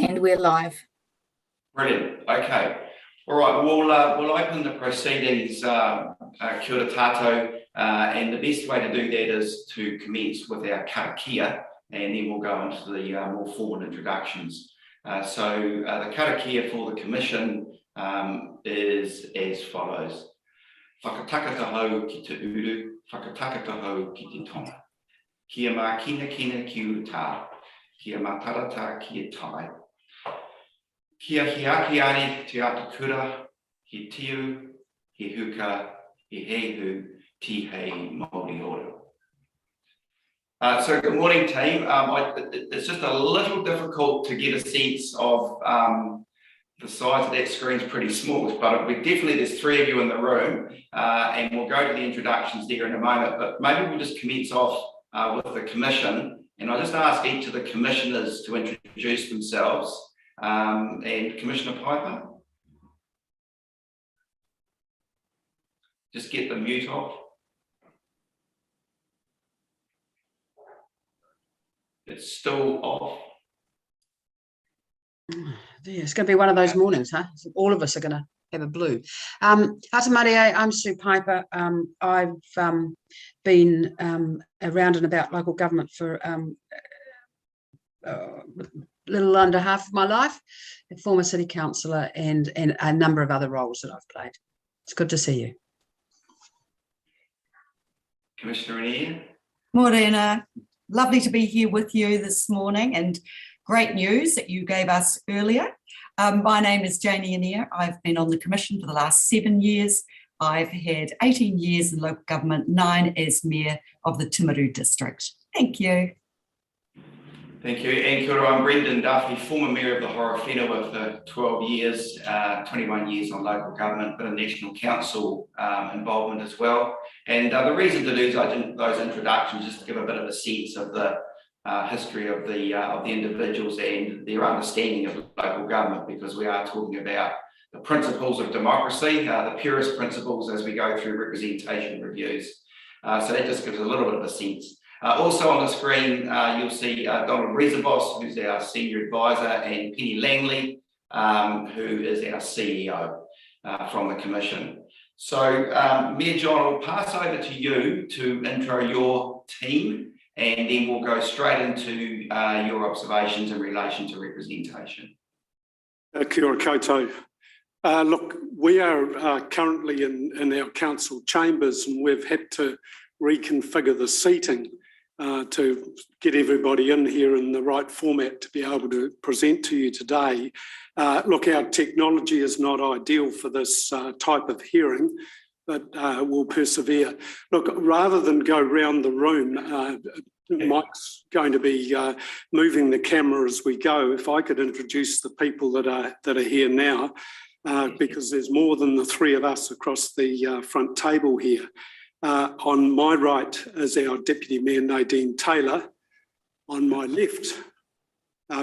And we're live. Brilliant. Okay. All right. We'll open the proceedings. Kia ora tātou, and the best way to do that is to commence with our karakia, and then we'll go into the more formal introductions. So the karakia for the Commission is as follows. Whakatakata hau ki te uru, whakatakata hau ki te tonga. Kia mā kina ki uta, kia mā tarata ki tai. Kia hiaki ari te atakura, he tiu, he huka, he hehu, ti hei Māori oro. So good morning, team. It's just a little difficult to get a sense of the size of that screen's pretty small, but there's three of you in the room, and we'll go to the introductions there in a moment, but maybe we'll just commence off with the Commission, and I'll just ask each of the Commissioners to introduce themselves. And Commissioner Piper, just get the mute off. It's still off. It's going to be one of those mornings, huh? All of us are going to have a blue. Ata Marie, I'm Sue Piper. I've been around and about local government for little under half of my life, a former city councillor and a number of other roles that I've played. It's good to see you. Commissioner Ian. Morena, lovely to be here with you this morning, and great news that you gave us earlier. My name is Janie Anea. I've been on the Commission for the last 7 years. I've had 18 years in local government, 9 as Mayor of the Timaru District. Thank you. Thank you. And kia ora, I'm Brendan Duffy, former Mayor of the Horowhenua for 12 years, 21 years on local government, but a National Council involvement as well. And the reason to do those introductions is to give a bit of a sense of the history of the individuals and their understanding of local government, because we are talking about the principles of democracy, the purest principles as we go through representation reviews. So that just gives a little bit of a sense. Also on the screen, you'll see Donald Rezabos, who's our Senior Advisor, and Penny Langley, who is our CEO from the Commission. So, Mayor John, I'll pass over to you to intro your team, and then we'll go straight into your observations in relation to representation. Kia ora koutou. Look, we are currently in our council chambers, and we've had to reconfigure the seating to get everybody in here in the right format to be able to present to you today. Look, our technology is not ideal for this type of hearing, but we'll persevere. Look, rather than go round the room, Mike's going to be moving the camera as we go. If I could introduce the people that are here now, because there's more than the three of us across the front table here. On my right is our Deputy Mayor Nadine Taylor. On my left,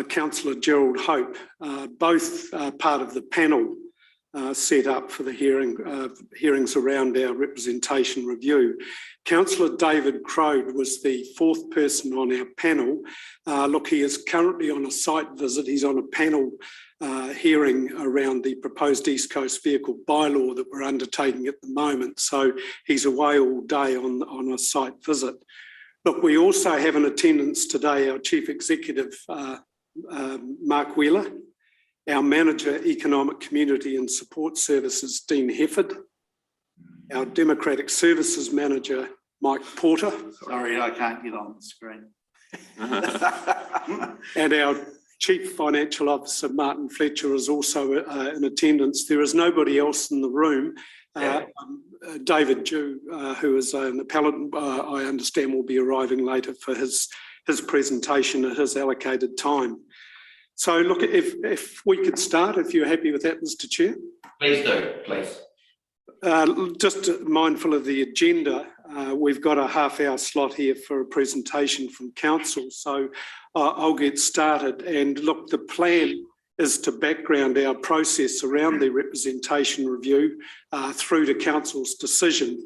Councillor Gerald Hope, both part of the panel set up for the hearings around our representation review. Councillor David Crode was the fourth person on our panel. Look, he is currently on a site visit. He's on a panel hearing around the proposed East Coast vehicle bylaw that we're undertaking at the moment. So he's away all day on a site visit. Look, we also have in attendance today our Chief Executive, Mark Wheeler, our Manager, Economic Community and Support Services, Dean Hefford, our Democratic Services Manager, Mike Porter. Sorry, I can't get on the screen. And our Chief Financial Officer, Martin Fletcher, is also in attendance. There is nobody else in the room. David Dew, who is an appellant, I understand will be arriving later for his presentation at his allocated time. So look, if we could start, if you're happy with that, Mr. Chair. Please do, please. Just mindful of the agenda, we've got a half-hour slot here for a presentation from Council, so I'll get started. And look, the plan is to background our process around the representation review through to Council's decision.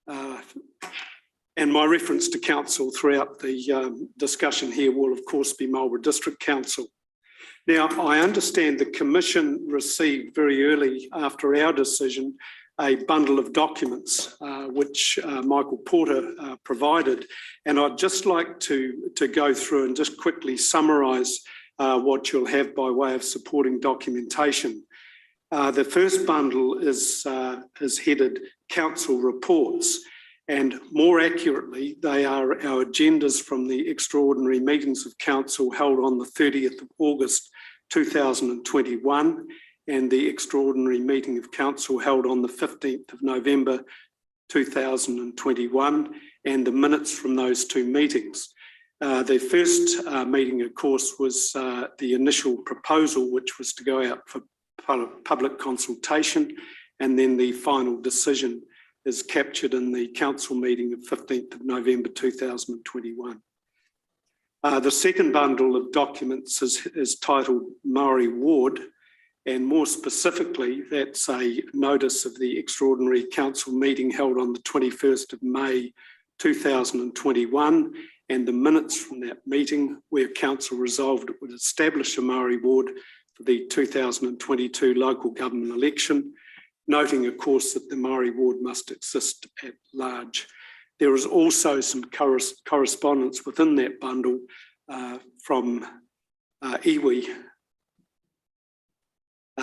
And my reference to Council throughout the discussion here will, of course, be Marlborough District Council. Now, I understand the Commission received very early after our decision a bundle of documents which Michael Porter provided, and I'd just like to go through and just quickly summarise what you'll have by way of supporting documentation. The first bundle is headed Council Reports, and more accurately, they are our agendas from the extraordinary meetings of Council held on the 30th of August 2021 and the extraordinary meeting of Council held on the 15th of November 2021 and the minutes from those two meetings. The first meeting, of course, was the initial proposal, which was to go out for public consultation, and then the final decision is captured in the council meeting of 15th of November 2021. The second bundle of documents is titled Maori Ward, and more specifically, that's a notice of the extraordinary council meeting held on the 21st of May 2021 and the minutes from that meeting where council resolved it would establish a Maori Ward for the 2022 local government election, noting, of course, that the Maori Ward must exist at large. There is also some correspondence within that bundle from iwi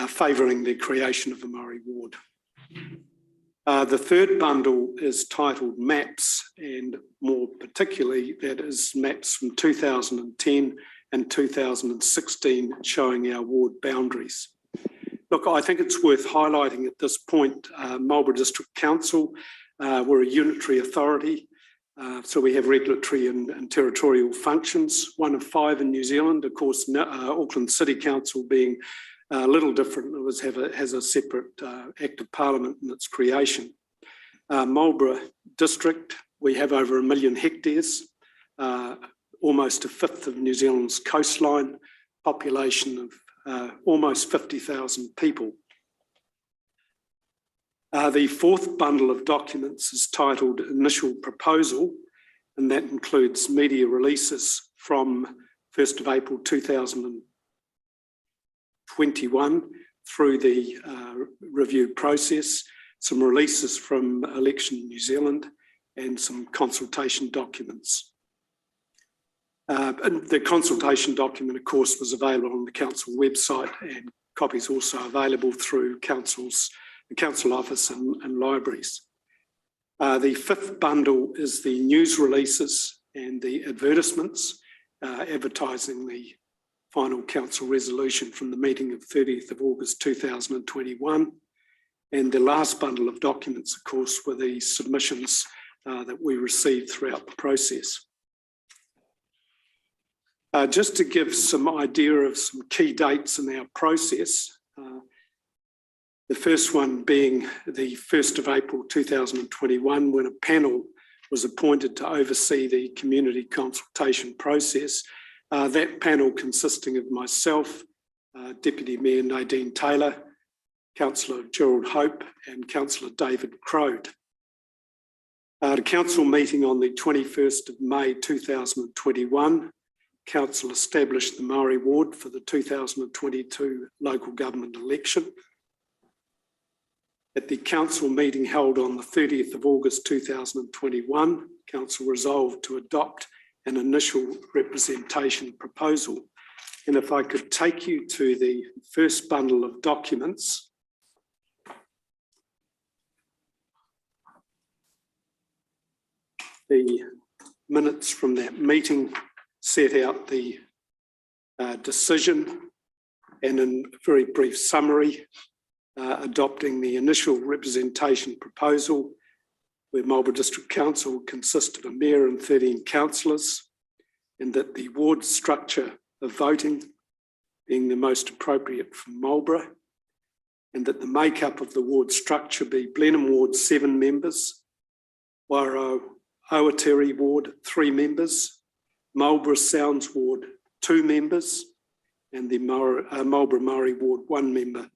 favouring the creation of a Maori Ward. The third bundle is titled Maps, and more particularly, that is maps from 2010 and 2016 showing our ward boundaries. Look, I think it's worth highlighting at this point, Marlborough District Council, we're a unitary authority, so we have regulatory and territorial functions, one of 5 in New Zealand. Of course, Auckland City Council being a little different, it has a separate Act of Parliament in its creation. Marlborough District, we have over 1 million hectares, almost a fifth of New Zealand's coastline, population of almost 50,000 people. The fourth bundle of documents is titled Initial Proposal, and that includes media releases from 1st of April 2021 through the review process, some releases from Election New Zealand, and some consultation documents. And the consultation document, of course, was available on the council website, and copies also available through the council office and libraries. The fifth bundle is the news releases and the advertisements advertising the final council resolution from the meeting of 30th of August 2021. And the last bundle of documents, of course, were the submissions that we received throughout the process. Just to give some idea of some key dates in our process, the first one being the 1st of April 2021, when a panel was appointed to oversee the community consultation process. That panel consisting of myself, Deputy Mayor Nadine Taylor, Councillor Gerald Hope and Councillor David Crode. At a council meeting on the 21st of May 2021, Council established the Maori Ward for the 2022 local government election. At the council meeting held on the 30th of August 2021, Council resolved to adopt an initial representation proposal. And if I could take you to the first bundle of documents. The minutes from that meeting set out the decision, and in a very brief summary, adopting the initial representation proposal, where Marlborough District Council consists of a mayor and 13 councillors, and that the ward structure of voting being the most appropriate for Marlborough, and that the makeup of the ward structure be Blenheim Ward 7 members, Wairau Awatere Ward 3 members, Marlborough Sounds Ward 2 members, and the Marlborough Maori Ward 1 member.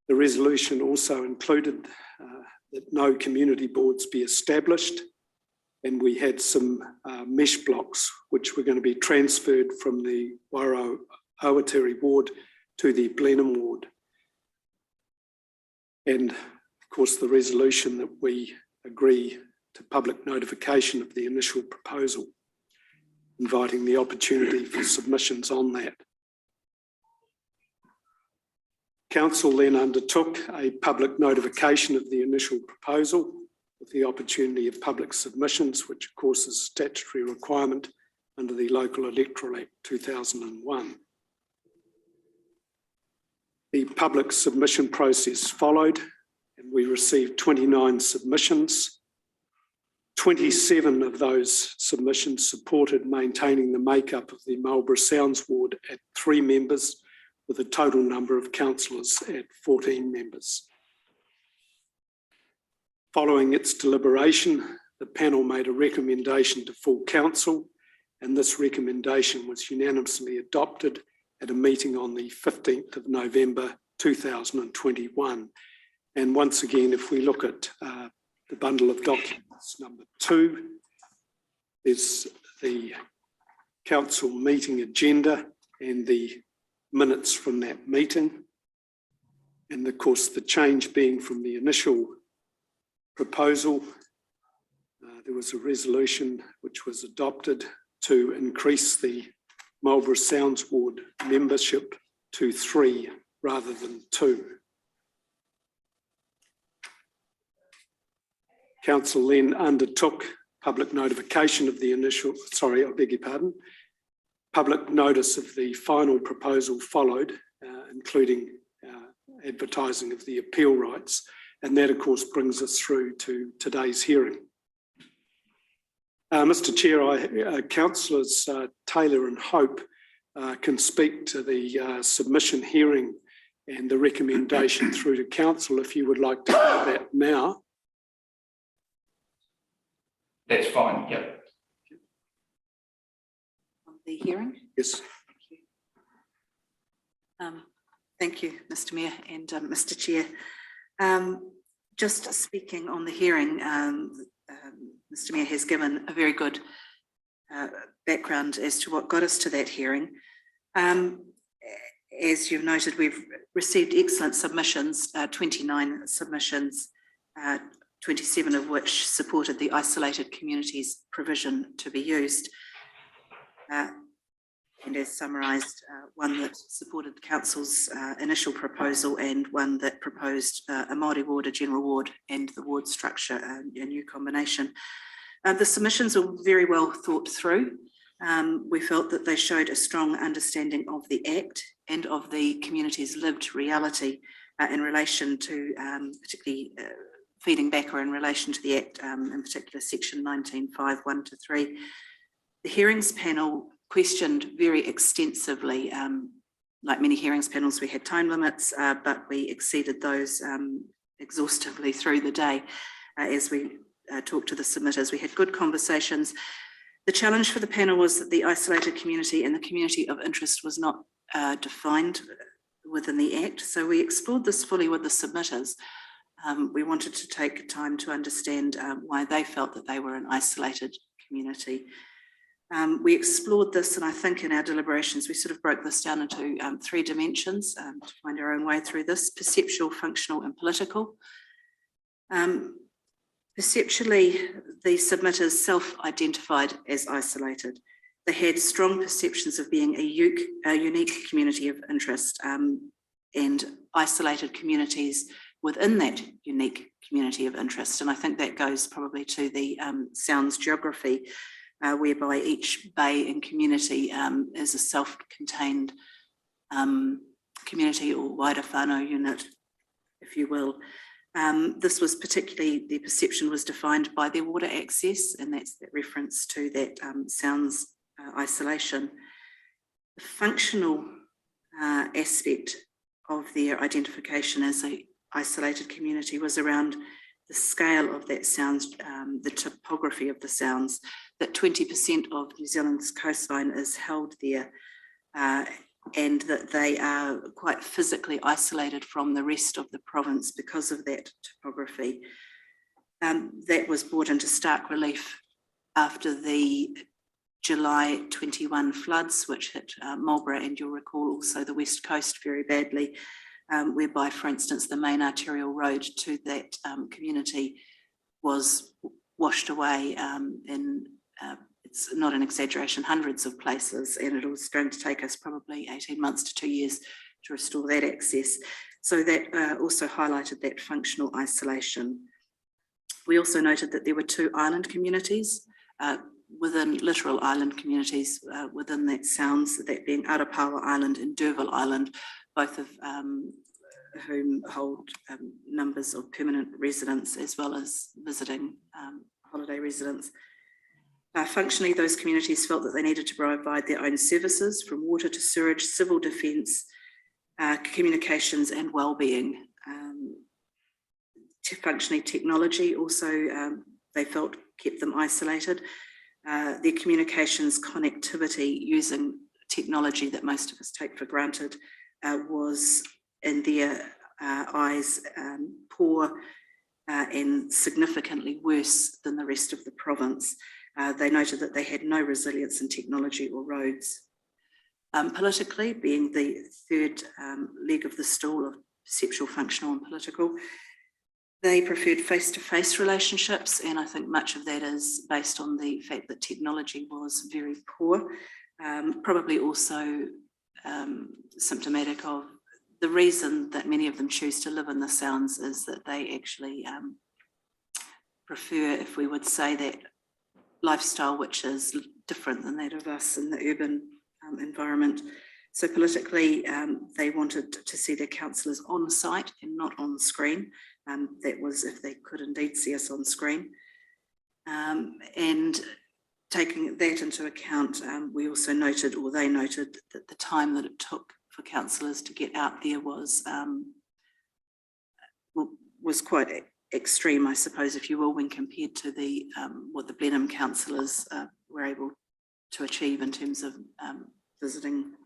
The resolution also included that no community boards be established, and we had some mesh blocks which were going to be transferred from the Wairau-Awatiri ward to the Blenheim ward. And of course the resolution that we agree to public notification of the initial proposal, inviting the opportunity for submissions on that. Council then undertook a public notification of the initial proposal with the opportunity of public submissions, which of course is a statutory requirement under the Local Electoral Act 2001. The public submission process followed, and we received 29 submissions. 27 of those submissions supported maintaining the makeup of the Marlborough Sounds ward at 3 members, with a total number of councillors at 14 members. Following its deliberation, the panel made a recommendation to full council, and this recommendation was unanimously adopted at a meeting on the 15th of November 2021. And once again, if we look at the bundle of documents number 2, there's the council meeting agenda and the minutes from that meeting. And of course, the change being from the initial proposal, there was a resolution which was adopted to increase the Marlborough Sounds ward membership to 3 rather than 2. Council then undertook public notification of the initial, public notice of the final proposal followed, including advertising of the appeal rights. And that, of course, brings us through to today's hearing. Mr. Chair, Councillors Taylor and Hope can speak to the submission hearing and the recommendation through to Council if you would like to do that now. That's fine, yep. On the hearing? Yes. Thank you, Mr. Mayor and Mr. Chair. Just speaking on the hearing, Mr. Mayor has given a very good background as to what got us to that hearing. As you've noted, we've received excellent submissions, 29 submissions, 27 of which supported the isolated communities provision to be used. And as summarised, one that supported the Council's initial proposal and one that proposed a Māori ward, a general ward, and the ward structure, a new combination. The submissions were very well thought through. We felt that they showed a strong understanding of the Act and of the community's lived reality in relation to particularly feeding back or in relation to the Act, in particular section 19.5, 1 to 3. The hearings panel questioned very extensively. Like many hearings panels, we had time limits, but we exceeded those exhaustively through the day as we talked to the submitters. We had good conversations. The challenge for the panel was that the isolated community and the community of interest was not defined within the Act. So we explored this fully with the submitters. We wanted to take time to understand why they felt that they were an isolated community. We explored this, and I think in our deliberations, we sort of broke this down into 3 dimensions to find our own way through this: perceptual, functional, and political. Perceptually, the submitters self-identified as isolated. They had strong perceptions of being a unique community of interest and isolated communities within that unique community of interest. And I think that goes probably to the Sounds geography, whereby each bay and community is a self-contained community or wider whānau unit, if you will. This was particularly, the perception was defined by their water access, and that's that reference to that Sounds isolation. The functional aspect of their identification as an isolated community was around the scale of that Sounds, the topography of the Sounds, that 20% of New Zealand's coastline is held there, and that they are quite physically isolated from the rest of the province because of that topography. That was brought into stark relief after the July 21 floods, which hit Marlborough, and you'll recall also the West Coast very badly, whereby, for instance, the main arterial road to that community was washed away in, it's not an exaggeration, hundreds of places, and it was going to take us probably 18 months to 2 years to restore that access. So that also highlighted that functional isolation. We also noted that there were 2 island communities within literal island communities within that sounds, that being Arapawa Island and D'Urville Island, both of whom hold numbers of permanent residents as well as visiting holiday residents. Functionally, those communities felt that they needed to provide their own services, from water to sewage, civil defence, communications and wellbeing. Functionally, technology also they felt kept them isolated. Their communications connectivity using technology that most of us take for granted was, in their eyes, poor and significantly worse than the rest of the province. They noted that they had no resilience in technology or roads. Politically, being the third leg of the stool of perceptual, functional and political, they preferred face-to-face relationships, and I think much of that is based on the fact that technology was very poor, probably also symptomatic of the reason that many of them choose to live in the Sounds is that they actually prefer, if we would say, that lifestyle which is different than that of us in the urban environment. So politically, they wanted to see their councillors on site and not on screen. That was if they could indeed see us on screen. And taking that into account, we also noted, or they noted, that the time that it took for councillors to get out there was quite extreme, I suppose, if you will, when compared to the what the Blenheim councillors were able to achieve in terms of visiting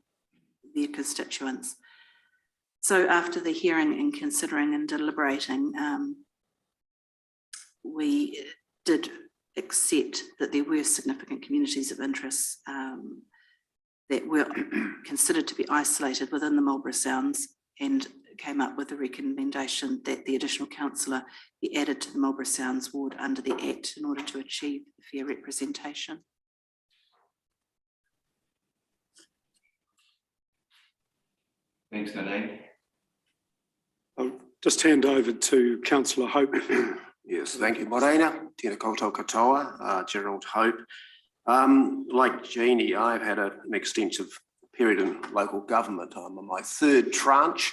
their constituents. So after the hearing and considering and deliberating, we did accept that there were significant communities of interest that were considered to be isolated within the Marlborough Sounds, and came up with a recommendation that the additional councillor be added to the Marlborough Sounds ward under the Act in order to achieve fair representation. Thanks, Nadine. I'll just hand over to Councillor Hope. Yes, thank you, Morena. Tēnā koutou katoa, Gerald Hope. Like Jeannie, I've had an extensive period in local government. I'm on my third tranche.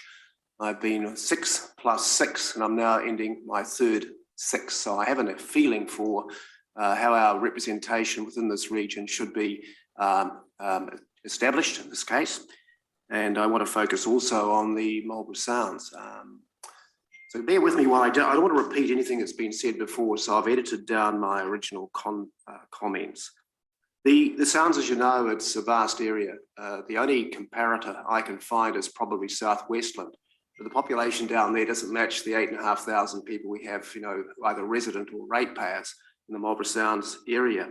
I've been 6 plus 6, and I'm now ending my third 6. So I have a feeling for how our representation within this region should be established in this case. And I want to focus also on the Marlborough Sounds. So bear with me while I don't want to repeat anything that's been said before, so I've edited down my original comments. The Sounds, as you know, it's a vast area. The only comparator I can find is probably South Westland. But the population down there doesn't match the 8,500 people we have, either resident or ratepayers in the Marlborough Sounds area.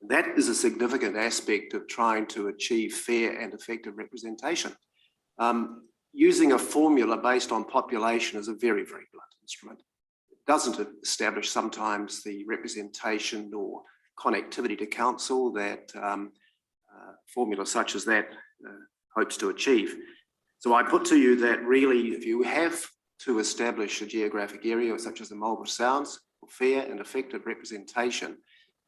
And that is a significant aspect of trying to achieve fair and effective representation. Using a formula based on population is a very, very blunt instrument. It doesn't establish sometimes the representation or connectivity to council that formula such as that hopes to achieve. So I put to you that really, if you have to establish a geographic area such as the Marlborough Sounds for fair and effective representation,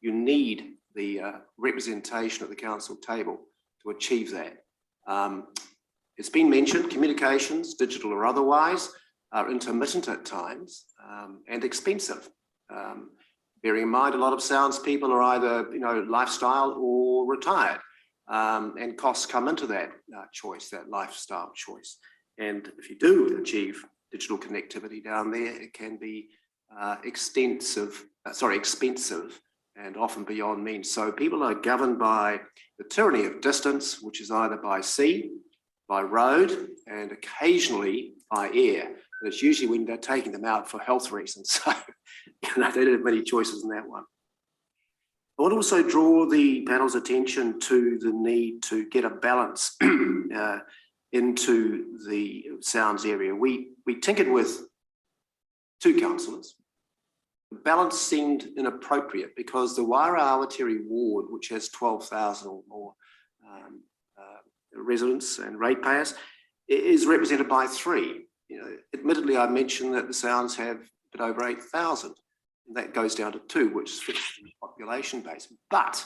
you need the representation at the council table to achieve that. It's been mentioned, communications, digital or otherwise, are intermittent at times and expensive. Bearing in mind, a lot of Sounds people are either, lifestyle or retired, and costs come into that choice, that lifestyle choice. And if you do achieve digital connectivity down there, it can be expensive and often beyond means. So people are governed by the tyranny of distance, which is either by sea, by road, and occasionally by air. And it's usually when they're taking them out for health reasons. So they don't have many choices in that one. I want to also draw the panel's attention to the need to get a balance into the sounds area. We tinkered with 2 councillors. The balance seemed inappropriate because the Waira-Awatiri ward, which has 12,000 or more residents and ratepayers, is represented by 3. Admittedly, I mentioned that the sounds have a bit over 8,000. And that goes down to 2, which fits the population base. But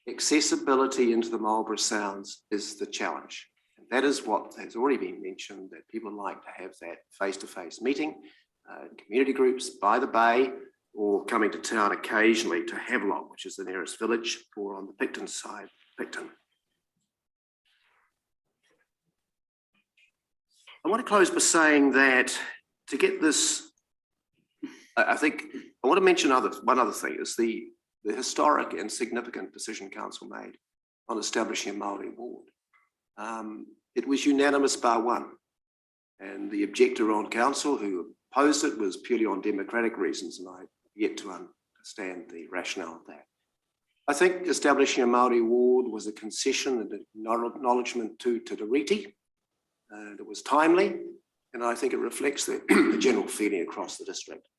accessibility into the Marlborough Sounds is the challenge. And that is what has already been mentioned, that people like to have that face-to-face meeting, community groups by the bay, or coming to town occasionally to Havelock, which is the nearest village, or on the Picton side, Picton. I want to close by saying that to get this, I think I want to mention one other thing is the historic and significant decision council made on establishing a Māori ward. It was unanimous bar 1, and the objector on council who opposed it was purely on democratic reasons, and I have yet to understand the rationale of that. I think establishing a Māori ward was a concession and an acknowledgement to Te Reti, and it was timely, and I think it reflects the general feeling across the district.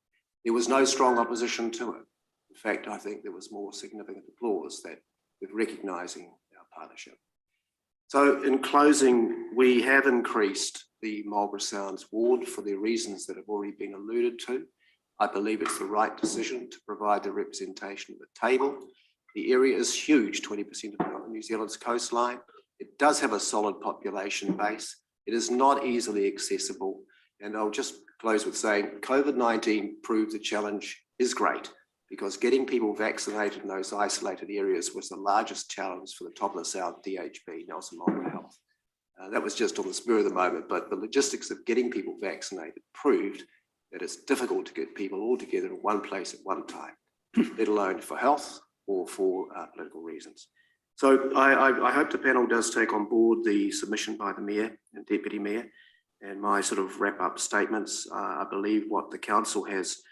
There was no strong opposition to it. In fact, I think there was more significant applause that with recognising our partnership. So in closing, we have increased the Marlborough Sounds ward for the reasons that have already been alluded to. I believe it's the right decision to provide the representation at the table. The area is huge, 20% of New Zealand's coastline. It does have a solid population base. It is not easily accessible. And I'll just close with saying COVID-19 proved the challenge is great, because getting people vaccinated in those isolated areas was the largest challenge for the top of the South DHB, Nelson Marlborough Health. That was just on the spur of the moment, but the logistics of getting people vaccinated proved that it's difficult to get people all together in one place at one time, let alone for health or for political reasons. So I hope the panel does take on board the submission by the Mayor and Deputy Mayor and my sort of wrap-up statements. I believe what the Council has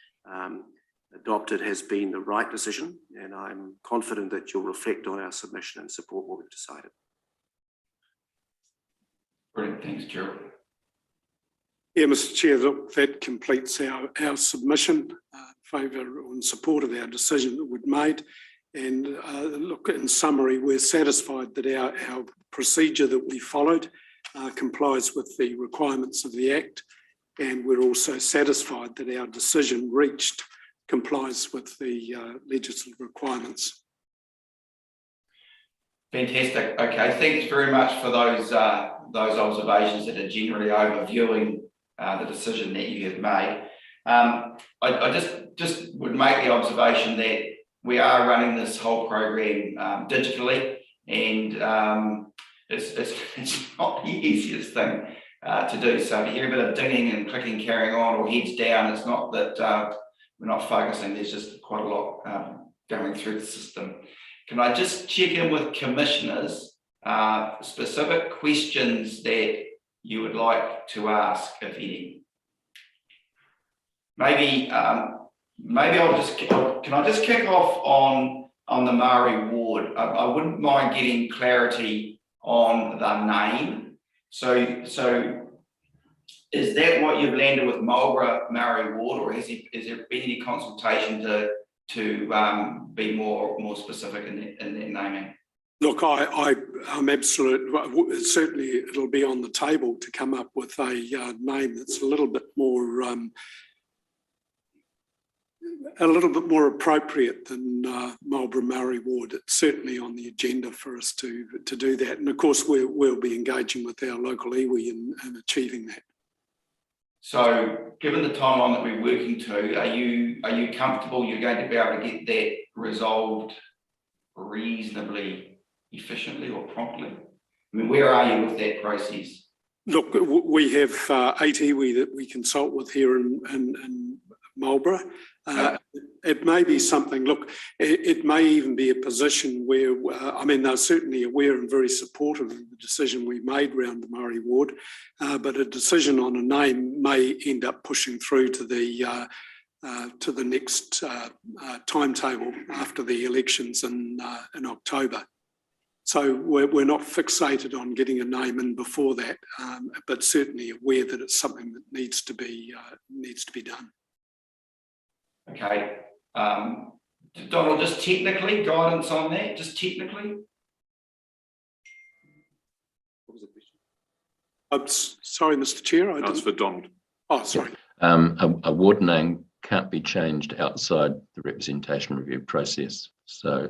adopted has been the right decision, and I'm confident that you'll reflect on our submission and support what we've decided. Brilliant, thanks, Gerald. Yeah, Mr. Chair, look, that completes our submission favour or in support of our decision that we'd made. And look, in summary, we're satisfied that our procedure that we followed complies with the requirements of the Act, and we're also satisfied that our decision reached complies with the legislative requirements. Fantastic. Okay, thanks very much for those observations that are generally overviewing the decision that you have made. I just would make the observation that we are running this whole program digitally, and it's not the easiest thing to do. So if you hear a bit of dinging and clicking carrying on or heads down, it's not that we're not focusing. There's just quite a lot going through the system. Can I just check in with commissioners, specific questions that you would like to ask, if any? Maybe can I just kick off on the Maori ward? I wouldn't mind getting clarity on the name. So is that what you've landed with Marlborough Maori ward, or has there been any consultation to be more specific in that naming? Look, I'm absolute. Certainly, it'll be on the table to come up with a name that's a little bit more appropriate than Marlborough Maori ward. It's certainly on the agenda for us to do that, and of course we'll be engaging with our local iwi in achieving that. So, given the timeline that we're working to, are you comfortable you're going to be able to get that resolved reasonably efficiently or promptly? I mean, where are you with that process? Look, we have 8 iwi that we consult with here in Marlborough. It may be something, look, it may even be a position where, I mean, they're certainly aware and very supportive of the decision we made around the Maori ward, but a decision on a name may end up pushing through to the to the next timetable after the elections in October. So we're not fixated on getting a name in before that, but certainly aware that it's something that needs to be done. Okay. Donald, just technically, guidance on that, just technically? What was the question? I'm sorry, Mr. Chair. That's for Donald. Oh, sorry. A ward name can't be changed outside the representation review process. So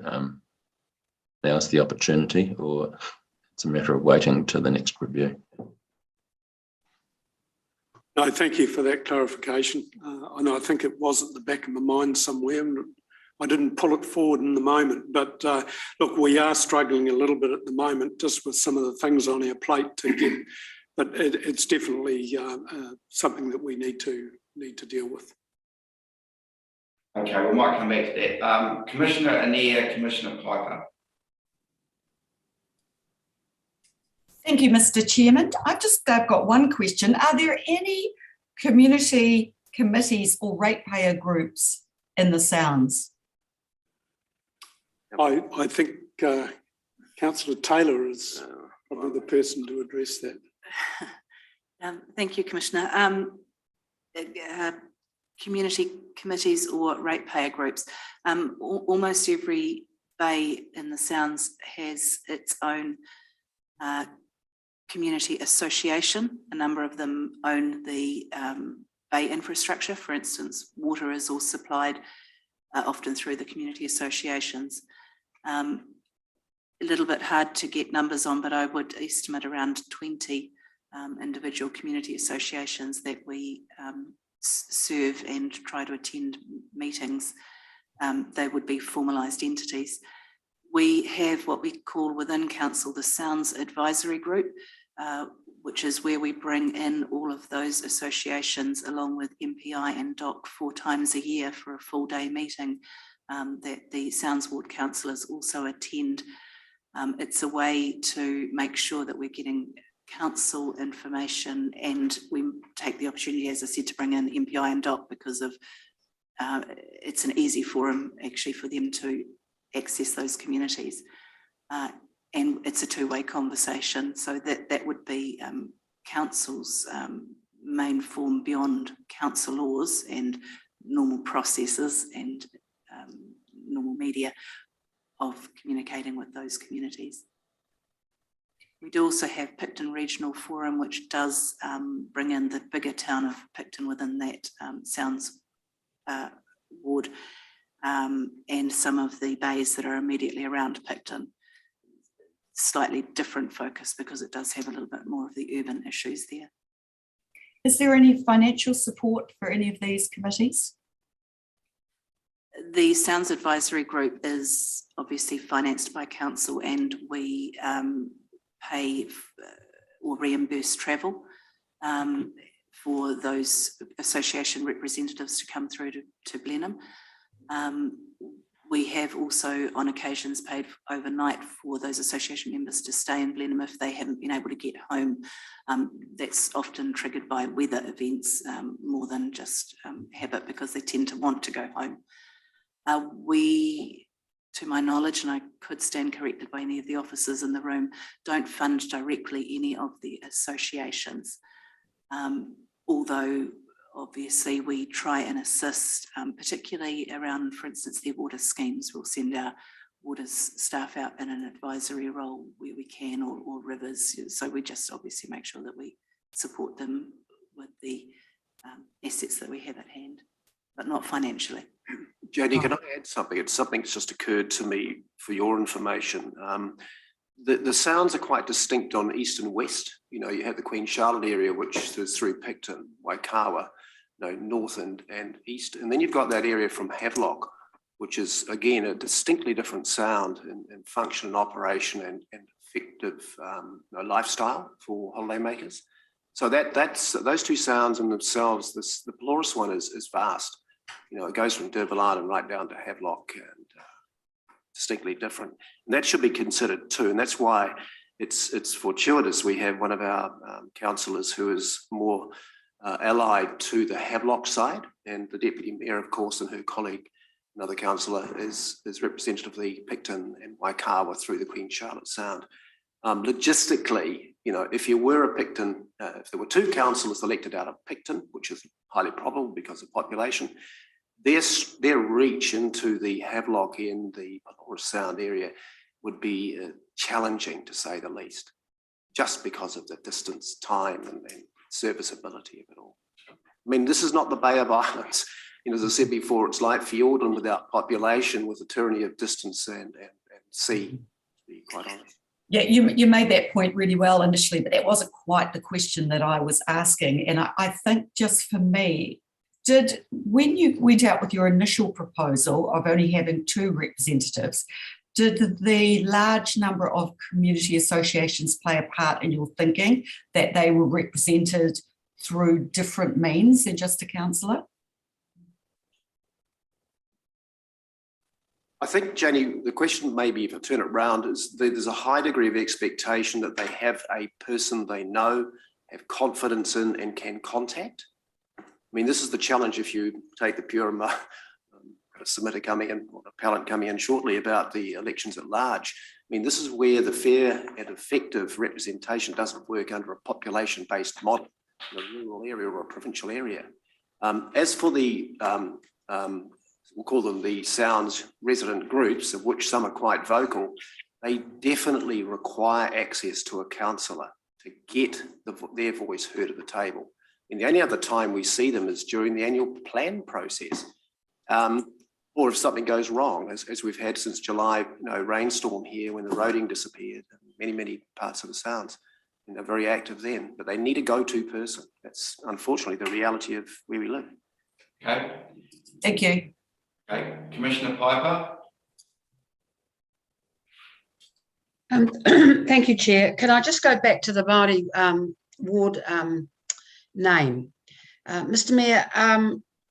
now's the opportunity, or it's a matter of waiting to the next review. No, thank you for that clarification. And I think it was at the back of my mind somewhere. And I didn't pull it forward in the moment, but look, we are struggling a little bit at the moment just with some of the things on our plate to get, but it's definitely something that we need to deal with. Okay, we might come back to that. Commissioner Anea, Commissioner Piper. Thank you, Mr. Chairman. I've got one question. Are there any community committees or ratepayer groups in the Sounds? I think Councillor Taylor is probably the person to address that. Thank you, Commissioner. Community committees or ratepayer groups. Almost every bay in the Sounds has its own community association. A number of them own the bay infrastructure. For instance, water is all supplied often through the community associations. A little bit hard to get numbers on, but I would estimate around 20 individual community associations that we serve and try to attend meetings. They would be formalised entities. We have what we call within council the Sounds Advisory Group, which is where we bring in all of those associations along with MPI and DOC 4 times a year for a full day meeting that the Sounds Ward councillors also attend. It's a way to make sure that we're getting council information, and we take the opportunity, as I said, to bring in MPI and DOC because of it's an easy forum actually for them to access those communities. And it's a two-way conversation. So that would be council's main form beyond council laws and normal processes and normal media of communicating with those communities. We do also have Picton Regional Forum, which does bring in the bigger town of Picton within that Sounds ward and some of the bays that are immediately around Picton. Slightly different focus because it does have a little bit more of the urban issues there. Is there any financial support for any of these committees? The Sounds Advisory Group is obviously financed by council, and we pay or reimburse travel for those association representatives to come through to Blenheim. We have also on occasions paid overnight for those association members to stay in Blenheim if they haven't been able to get home. That's often triggered by weather events more than just habit, because they tend to want to go home. We, to my knowledge, and I could stand corrected by any of the officers in the room, don't fund directly any of the associations, although obviously we try and assist, particularly around, for instance, their water schemes. We'll send our water staff out in an advisory role where we can, or rivers. So we just obviously make sure that we support them with the assets that we have at hand, but not financially. Jodie, can I add something? It's something that's just occurred to me for your information. The Sounds are quite distinct on east and west. You know, you have the Queen Charlotte area, which is through Picton, Waikawa, north and east. And then you've got that area from Havelock, which is, again, a distinctly different sound and function and operation and effective lifestyle for holidaymakers. So that's those two sounds in themselves. The Pelorus one is vast. You know, it goes from D'Urville Island right down to Havelock, and distinctly different. And that should be considered too. And that's why it's fortuitous we have one of our councillors who is more allied to the Havelock side, and the Deputy Mayor, of course, and her colleague, another councillor, is representative of the Picton and Waikawa through the Queen Charlotte Sound. Logistically, you know, if you were a Picton, if there were 2 councillors elected out of Picton, which is highly probable because of population, their reach into the Havelock in the Marlborough Sound area would be challenging, to say the least, just because of the distance, time, and serviceability of it all. I mean, this is not the Bay of Islands. You know, as I said before, it's like Fiordland without population, with a tyranny of distance and sea, to be quite honest. Yeah, you made that point really well initially, but that wasn't quite the question that I was asking. And I think, just for me, when you went out with your initial proposal of only having 2 representatives, did the large number of community associations play a part in your thinking that they were represented through different means than just a councillor? I think, Jenny, the question maybe, if I turn it round, is there's a high degree of expectation that they have a person they know, have confidence in, and can contact. I mean, this is the challenge if you take the pure submitter coming in, or appellant coming in shortly about the elections at large. I mean, this is where the fair and effective representation doesn't work under a population-based model in a rural area or a provincial area. As for the we'll call them the Sounds resident groups, of which some are quite vocal, they definitely require access to a councillor to get their voice heard at the table. And the only other time we see them is during the annual plan process, or if something goes wrong, as we've had since July, rainstorm here when the roading disappeared in many parts of the Sounds. And they're very active then, but they need a go-to person. That's unfortunately the reality of where we live. Okay. Thank you. Okay, Commissioner Piper. Thank you, Chair. Can I just go back to the Māori ward name? Mr. Mayor,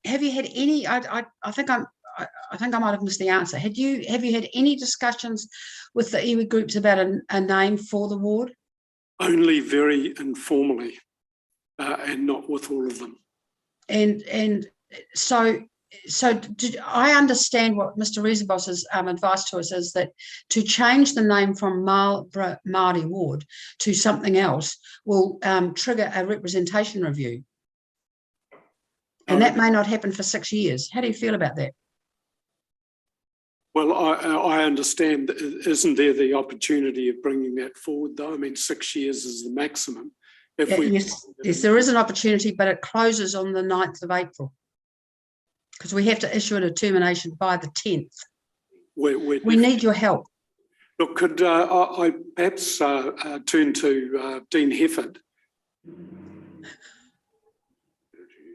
have you had any, I think I might have missed the answer. Have you had any discussions with the iwi groups about a name for the ward? Only very informally, and not with all of them. And so I understand what Mr. Rezabos's advice to us is that to change the name from Marlborough Māori ward to something else will trigger a representation review. And that may not happen for 6 years. How do you feel about that? Well, I understand, isn't there the opportunity of bringing that forward though? I mean, 6 years is the maximum. Yes, there is an opportunity, but it closes on the 9th of April. Because we have to issue a determination by the 10th. We need your help. Look, could I perhaps turn to Dean Hefford? Introduce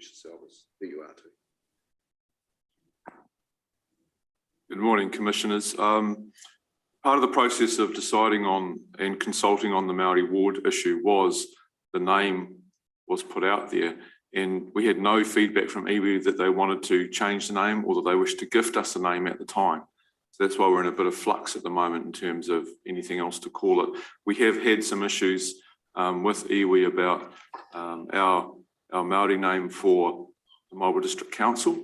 yourself as who you are too. Good morning, Commissioners. Part of the process of deciding on and consulting on the Māori ward issue was the name was put out there. And we had no feedback from iwi that they wanted to change the name or that they wished to gift us a name at the time. So that's why we're in a bit of flux at the moment in terms of anything else to call it. We have had some issues with iwi about our Māori name for the Marlborough District Council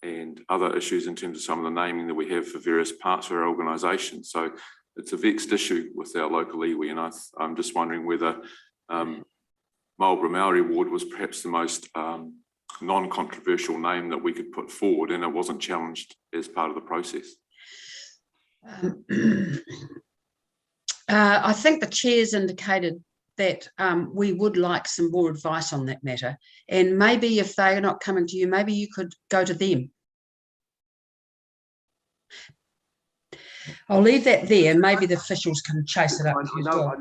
and other issues in terms of some of the naming that we have for various parts of our organisation. So it's a vexed issue with our local iwi, and I'm just wondering whether Marlborough Māori ward was perhaps the most non-controversial name that we could put forward, and it wasn't challenged as part of the process. I think the chair's indicated that we would like some more advice on that matter. And maybe if they're not coming to you, maybe you could go to them. I'll leave that there, and maybe the officials can chase it up.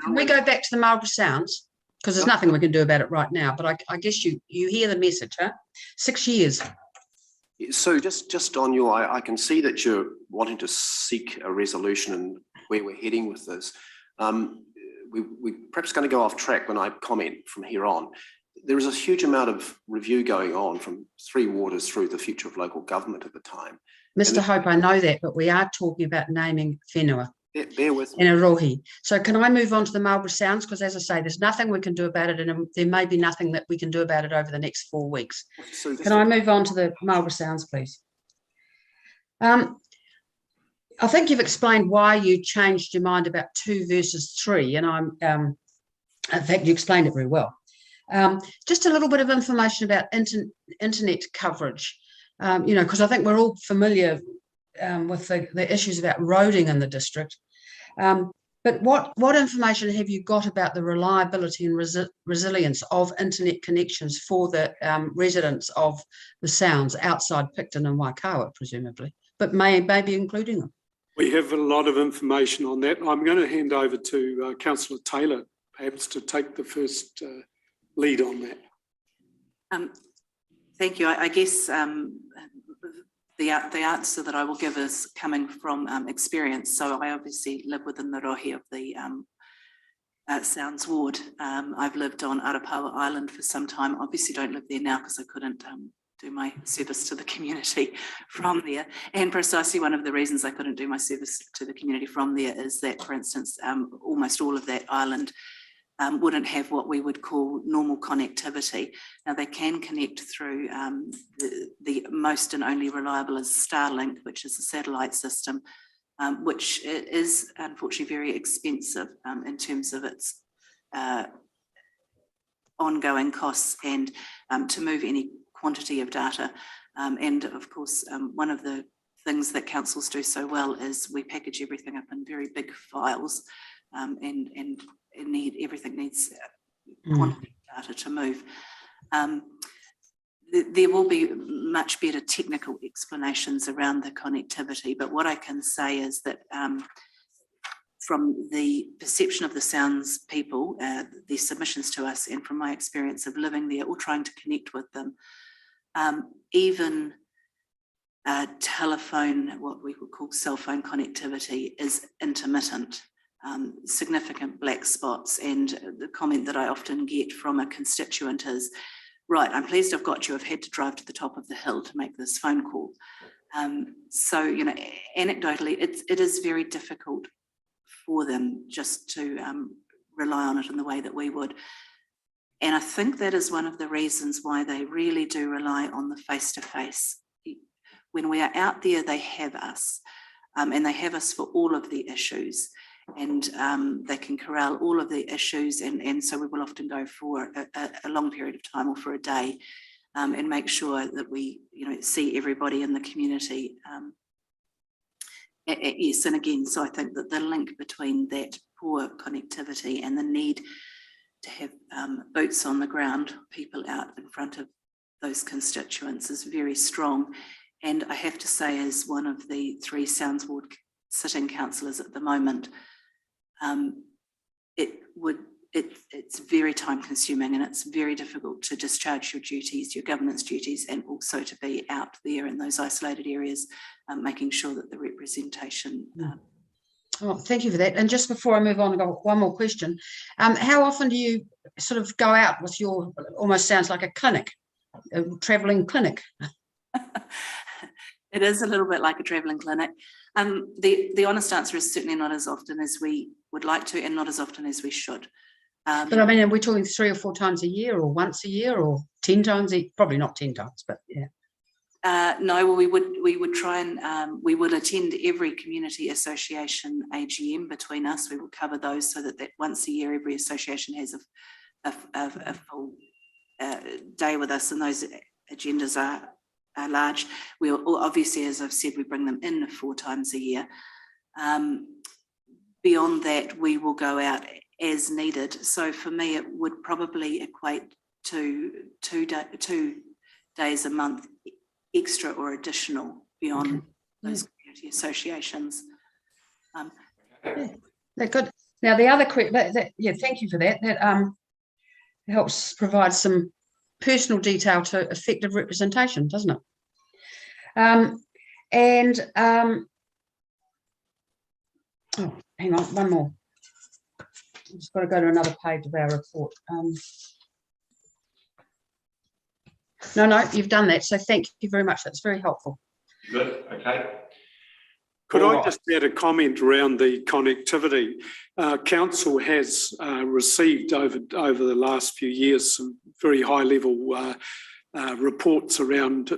Can we go back to the Marlborough Sounds? Because there's nothing we can do about it right now, but I guess you hear the message, huh? 6 years. So just on your, I can see that you're wanting to seek a resolution and where we're heading with this. We're perhaps going to go off track when I comment from here on. There is a huge amount of review going on from 3 waters through the future of local government at the time. Mr. Hope, I know that, but we are talking about naming whenua. Bear with me. in a rohi. So can I move on to the Marlborough Sounds? Because as I say, there's nothing we can do about it, and there may be nothing that we can do about it over the next 4 weeks. So Can I move on to the Marlborough Sounds, please? I think you've explained why you changed your mind about 2 versus 3, and in fact, you explained it very well. Just a little bit of information about internet coverage, because I think we're all familiar with the issues about roading in the district. But what information have you got about the reliability and resilience of internet connections for the residents of the Sounds outside Picton and Waikawa, presumably, but maybe including them? We have a lot of information on that. I'm going to hand over to Councillor Taylor, perhaps to take the first lead on that. Thank you. I guess the answer that I will give is coming from experience. So I obviously live within the rohi of the Sounds ward. I've lived on Arapawa Island for some time. Obviously don't live there now because I couldn't do my service to the community from there. And precisely one of the reasons I couldn't do my service to the community from there is that, for instance, almost all of that island wouldn't have what we would call normal connectivity. Now they can connect through the most and only reliable is Starlink, which is a satellite system, which is unfortunately very expensive in terms of its ongoing costs and to move any quantity of data. And of course, one of the things that councils do so well is we package everything up in very big files and everything needs quantity of data to move. There will be much better technical explanations around the connectivity, but what I can say is that from the perception of the Sounds people, their submissions to us, and from my experience of living there or trying to connect with them, even telephone, what we would call cell phone connectivity, is intermittent. Significant black spots, and the comment that I often get from a constituent is, right, I'm pleased I've got you, I've had to drive to the top of the hill to make this phone call. So, anecdotally, it is very difficult for them just to rely on it in the way that we would. And I think that is one of the reasons why they really do rely on the face-to-face. When we are out there, they have us, and they have us for all of the issues. And they can corral all of the issues, and so we will often go for a long period of time or for a day and make sure that we see everybody in the community. Yes, and again, so I think that the link between that poor connectivity and the need to have boots on the ground, people out in front of those constituents, is very strong. And I have to say, as one of the 3 Sounds ward sitting councillors at the moment, it's very time consuming, and it's very difficult to discharge your duties, your governance duties, and also to be out there in those isolated areas, making sure that the representation. Oh, thank you for that. And just before I move on, I've got one more question. How often do you sort of go out with your, almost sounds like a clinic, a travelling clinic? It is a little bit like a travelling clinic. The honest answer is certainly not as often as we would like to, and not as often as we should. But I mean, are we talking 3 or 4 times a year, or once a year, or 10 times? Probably not 10 times, but yeah. No, well, we would try and we would attend every community association AGM between us. We will cover those so that once a year every association has a full day with us, and those agendas are large. We'll obviously, as I've said, we bring them in 4 times a year. Beyond that, we will go out as needed. So for me, it would probably equate to 2 days a month extra or additional beyond those community associations. That good. Now the other thank you for that. That helps provide some personal detail to effective representation, doesn't it? Oh, hang on, one more. I've just got to go to another page of our report. No, you've done that. So thank you very much. That's very helpful. Good, okay. Could All I right. just add a comment around the connectivity? Council has received over the last few years some very high level reports around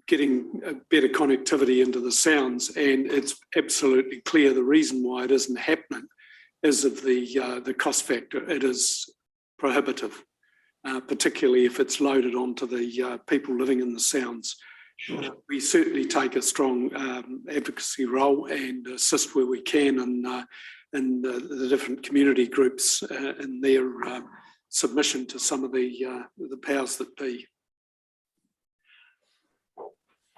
getting better connectivity into the sounds, and it's absolutely clear the reason why it isn't happening is of the cost factor. It is prohibitive, particularly if it's loaded onto the people living in the sounds. Sure. We certainly take a strong advocacy role and assist where we can in the different community groups in their submission to some of the powers that be.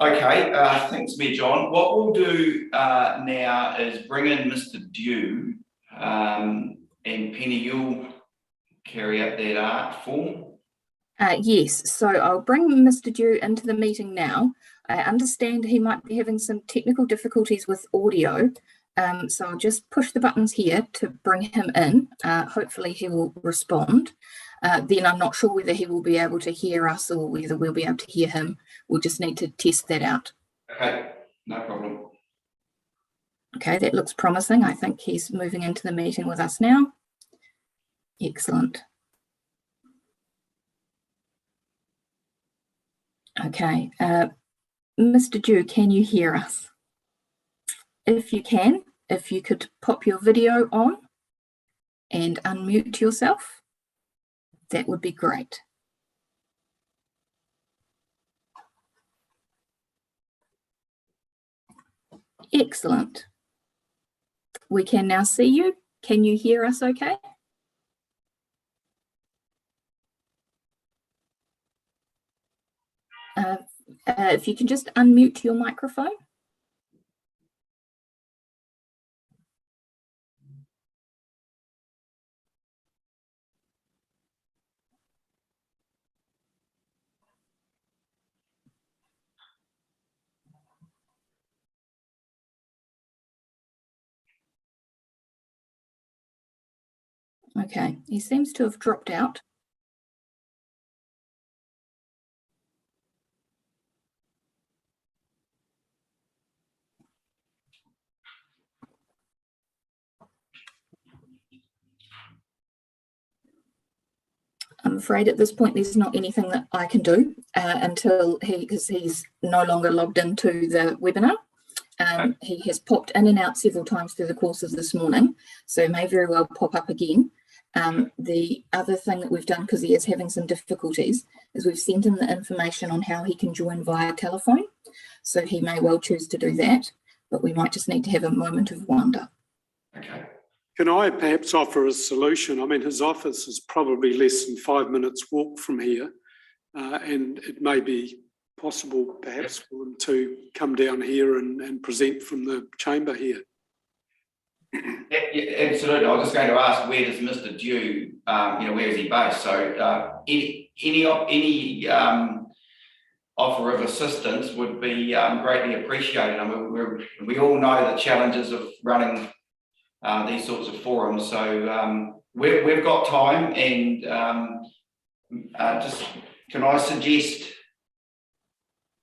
Okay, thanks, Mayor John. What we'll do now is bring in Mr. Dew, and Penny, you'll carry out that art form. Yes, so I'll bring Mr. Dew into the meeting now. I understand he might be having some technical difficulties with audio, so I'll just push the buttons here to bring him in. Hopefully he will respond. Then I'm not sure whether he will be able to hear us or whether we'll be able to hear him. We'll just need to test that out. Okay, no problem. Okay, that looks promising. I think he's moving into the meeting with us now. Excellent. Okay, Mr. Dew, can you hear us? If you can, if you could pop your video on and unmute yourself, that would be great. Excellent. We can now see you. Can you hear us okay? If you can just unmute your microphone. Okay, he seems to have dropped out. I'm afraid at this point there's not anything that I can do until because he's no longer logged into the webinar. He has popped in and out several times through the course of this morning, so may very well pop up again. The other thing that we've done, because he is having some difficulties, is we've sent him the information on how he can join via telephone. So he may well choose to do that, but we might just need to have a moment of wonder. Okay. Can I perhaps offer a solution? I mean, his office is probably less than 5 minutes walk from here, and it may be possible perhaps for him to come down here and present from the chamber here. Yeah, absolutely. I was just going to ask, where does Mr. Dew, where is he based? So any offer of assistance would be greatly appreciated. I mean, we all know the challenges of running these sorts of forums. So we've got time, and just can I suggest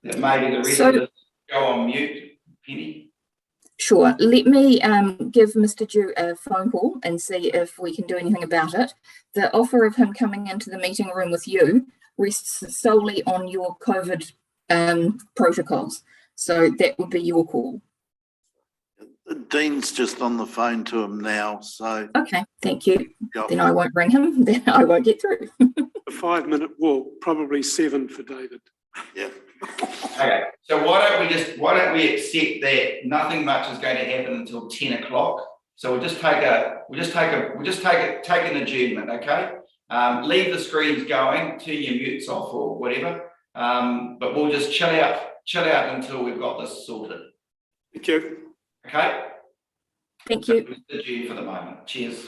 that maybe the rest of us go on mute, Penny? Sure. Let me give Mr. Dew a phone call and see if we can do anything about it. The offer of him coming into the meeting room with you rests solely on your COVID protocols. So that would be your call. Dean's just on the phone to him now, so. Okay, thank you. Then I won't ring him, then I won't get through. A 5 minute walk, probably 7 for David. Yeah. Okay, so why don't we accept that nothing much is going to happen until 10 o'clock? So we'll just take an adjournment, okay? Leave the screens going, turn your mutes off or whatever. But we'll just chill out until we've got this sorted. Thank you. Okay? Thank you. Adjourn for the moment. Cheers.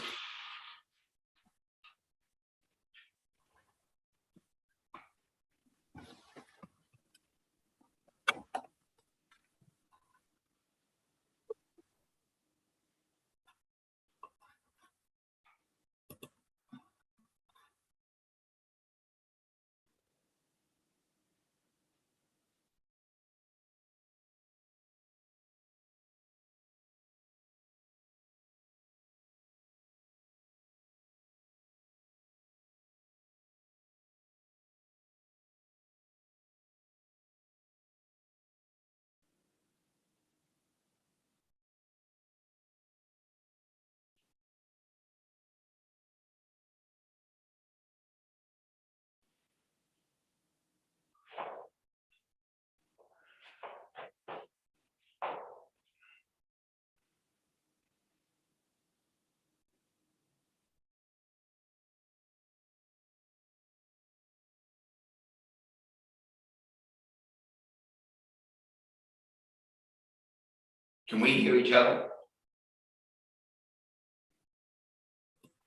Can we hear each other?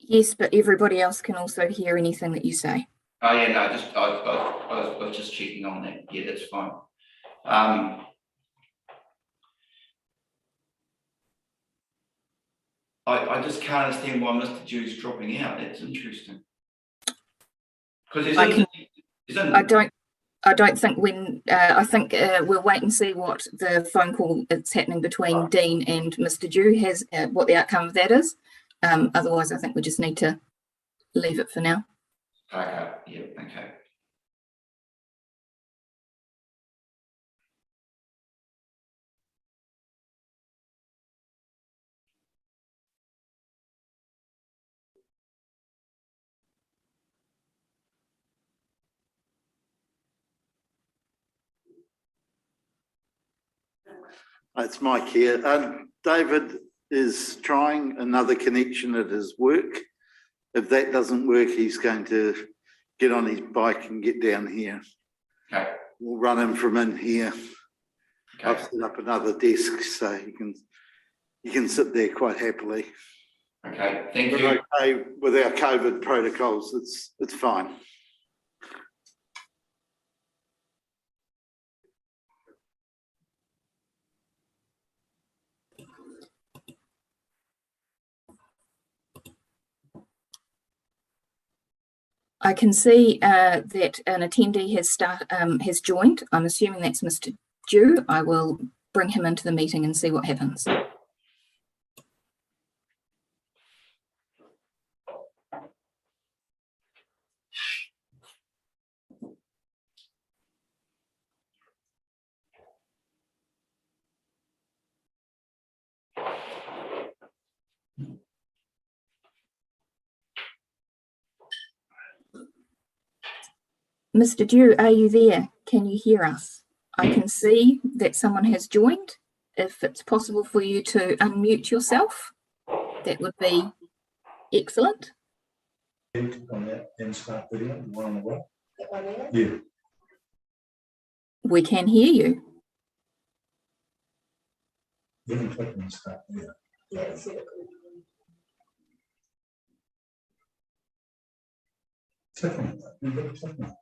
Yes, but everybody else can also hear anything that you say. Oh yeah, no, I was just checking on that. Yeah, that's fine. I just can't understand why Mr. Dew's dropping out. That's interesting. Because I don't think I think we'll wait and see what the phone call that's happening between Dean and Mr. Dew has, what the outcome of that is. Otherwise, I think we just need to leave it for now. Okay, yeah, okay. It's Mike here. David is trying another connection at his work. If that doesn't work, he's going to get on his bike and get down here. Okay. We'll run him from in here. Okay. I've set up another desk so he can sit there quite happily. Okay, thank you. We're okay with our COVID protocols. It's fine. I can see that an attendee has joined. I'm assuming that's Mr. Dew. I will bring him into the meeting and see what happens. Mr. Dew, are you there? Can you hear us? I can see that someone has joined. If it's possible for you to unmute yourself, that would be excellent. On that and start video, the one on the right. Yeah. We can hear you. You can click on start video. Click on it. You've got to click on it.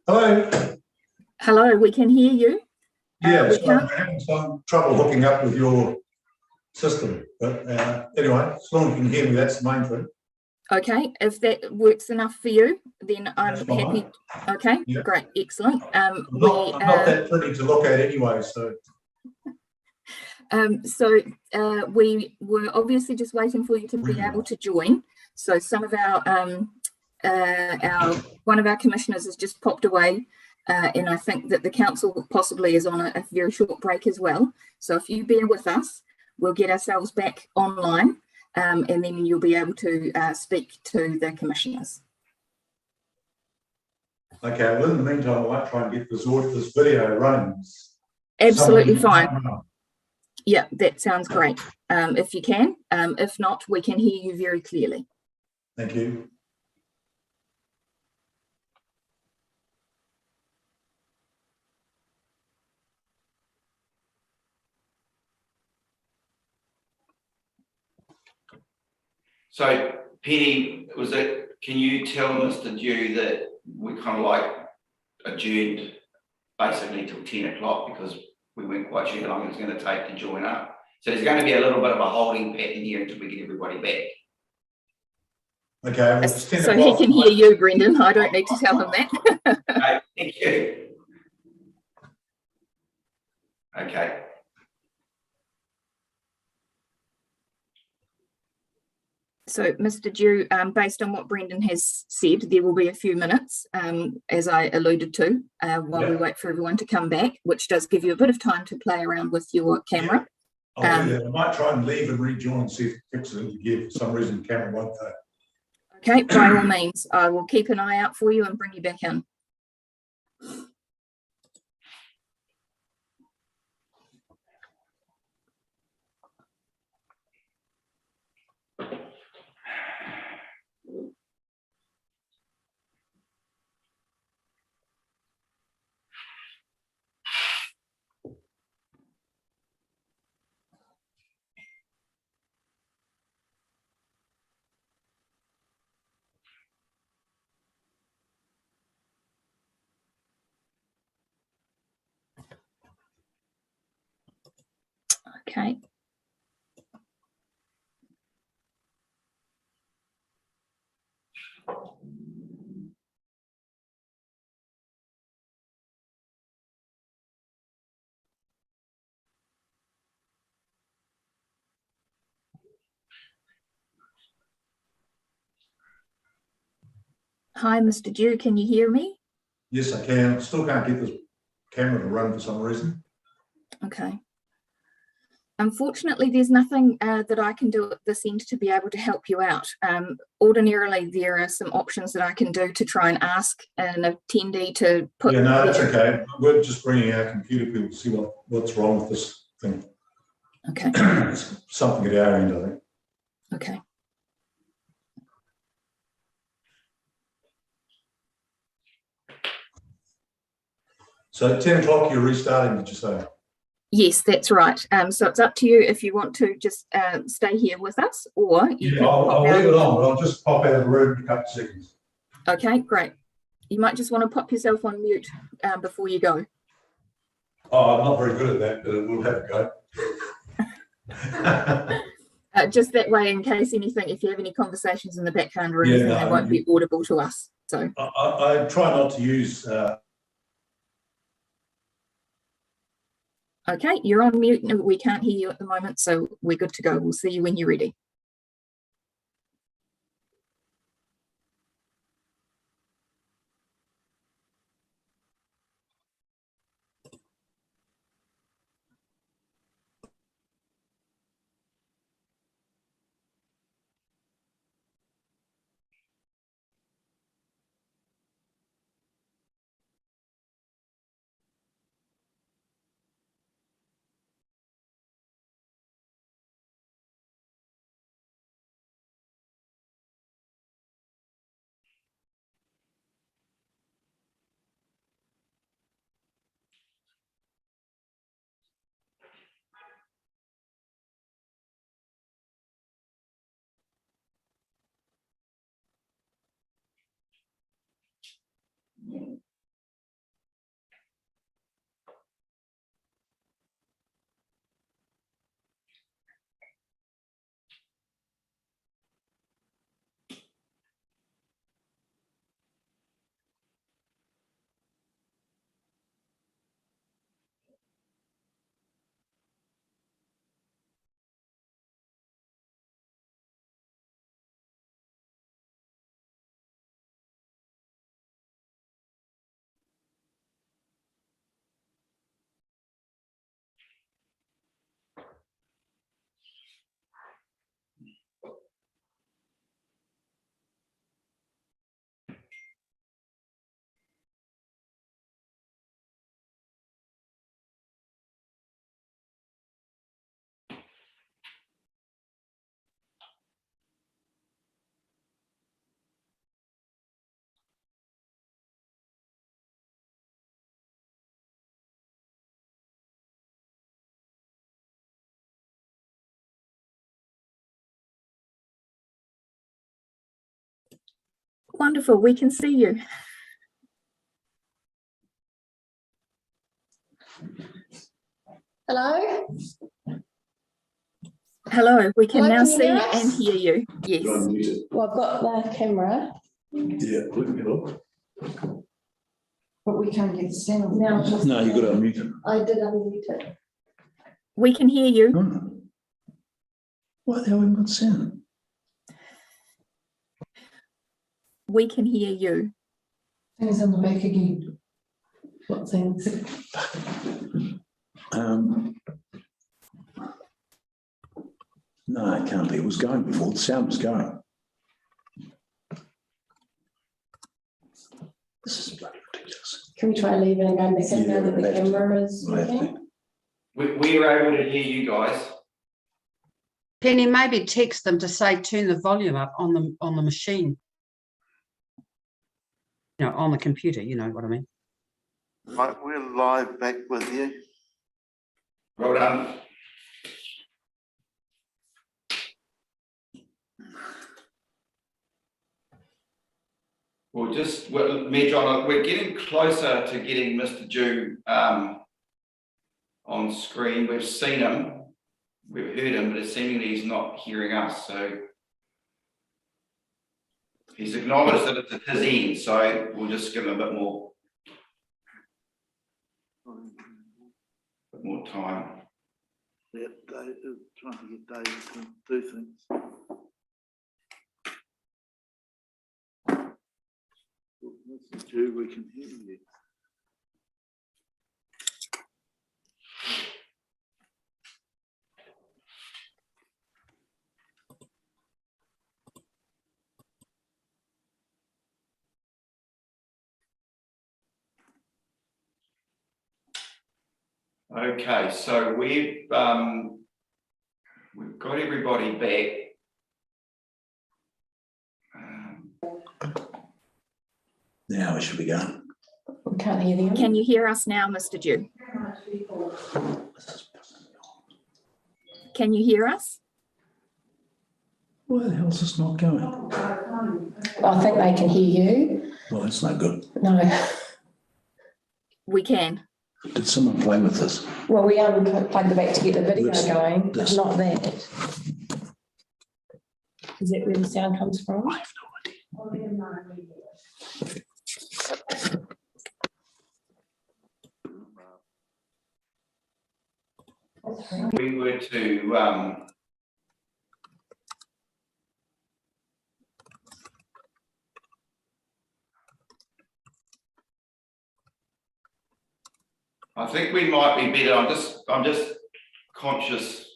Hello. Hello, we can hear you. Yeah, so I'm having some trouble hooking up with your system, but anyway, as long as you can hear me, that's the main thing. Okay, if that works enough for you, then I'm happy. Okay, yeah. Great, excellent. I'm not that pretty to look at anyway, so. We were obviously just waiting for you to be able to join. So some of one of our commissioners has just popped away, and I think that the council possibly is on a very short break as well. So if you bear with us, we'll get ourselves back online, and then you'll be able to speak to the commissioners. Okay, well in the meantime, I might try and get this video running. Absolutely fine. Yeah, that sounds great. If you can, if not, we can hear you very clearly. Thank you. So, Penny, can you tell Mr. Dew that we kind of like adjourned basically till 10 o'clock because we weren't quite sure how long it was going to take to join up. So there's going to be a little bit of a holding pattern here until we get everybody back. Okay, well, so he can hear you, Brendan. I don't need to tell him that. Okay, thank you. Okay. So, Mr. Dew, based on what Brendan has said, there will be a few minutes, as I alluded to, while we wait for everyone to come back, which does give you a bit of time to play around with your camera. I'll do that. I might try and leave and rejoin and see if it fixes it again. For some reason, the camera won't go. Okay, by all means, I will keep an eye out for you and bring you back in. Okay. Hi, Mr. Dew, can you hear me? Yes, I can. Still can't get this camera to run for some reason. Okay. Unfortunately, there's nothing that I can do at this end to be able to help you out. Ordinarily, there are some options that I can do to try and ask an attendee to put... Yeah, no, that's okay. We're just bringing our computer people to see what's wrong with this thing. Okay. It's something at our end, I think. Okay. So at 10 o'clock, you're restarting, did you say? Yes, that's right. So it's up to you if you want to just stay here with us, or you Yeah, can I'll pop out. leave it on, but I'll just pop out of the room in a couple of seconds. Okay, great. You might just want to pop yourself on mute before you go. Oh, I'm not very good at that, but we'll have a go. Just that way, in case anything, if you have any conversations in the background or anything, they won't be audible to us. So I try not to use... Okay, you're on mute. No, we can't hear you at the moment, so we're good to go. We'll see you when you're ready. Wonderful, we can see you. Hello? Hello, we can now Can you see hear us? and hear you. Yes. Well, I've got the camera, Yeah, look it up. but we can't get the sound. Now, No, you've got to unmute it. I did unmute it. We can hear you. Why the hell have we got sound? We can hear you. Things on the back again. What things? No, it can't be. It was going before. The sound was going. This is bloody ridiculous. Can we try leaving and going back in now that the camera is working? We were able to hear you guys. Penny, maybe text them to say turn the volume up on the machine. You know, on the computer, you know what I mean. Right, we're live back with you. Well done. Mayor John, we're getting closer to getting Mr. Dew on screen. We've seen him. we've heard him, but seemingly he's not hearing us. So he's acknowledged that it's at his end. So we'll just give him a bit more time. Yeah, Dave, trying to get David to do things. This is Drew, we can hear you. Okay, so we've got everybody back. Now we should be going. We can't hear them. Can you hear us now, Mr. Dew? Can you hear us? Why the hell's this not going? I think they can hear you. Well, that's no good. No. We can. Did someone play with this? Well, we unplugged the back to get the video This- going, but this- not that. Is that where the sound comes from? I have no idea. We were to I think we might be better. I'm just conscious.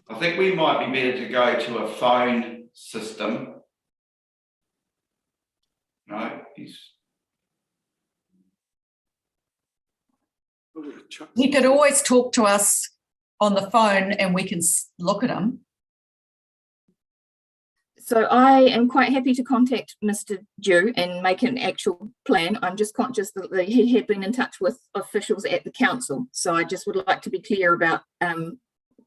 I think we might be better to go to a phone system. No, He could always talk to us on the phone and we can look at him. So I am quite happy to contact Mr. Dew and make an actual plan. I'm just conscious that he had been in touch with officials at the council. So I just would like to be clear about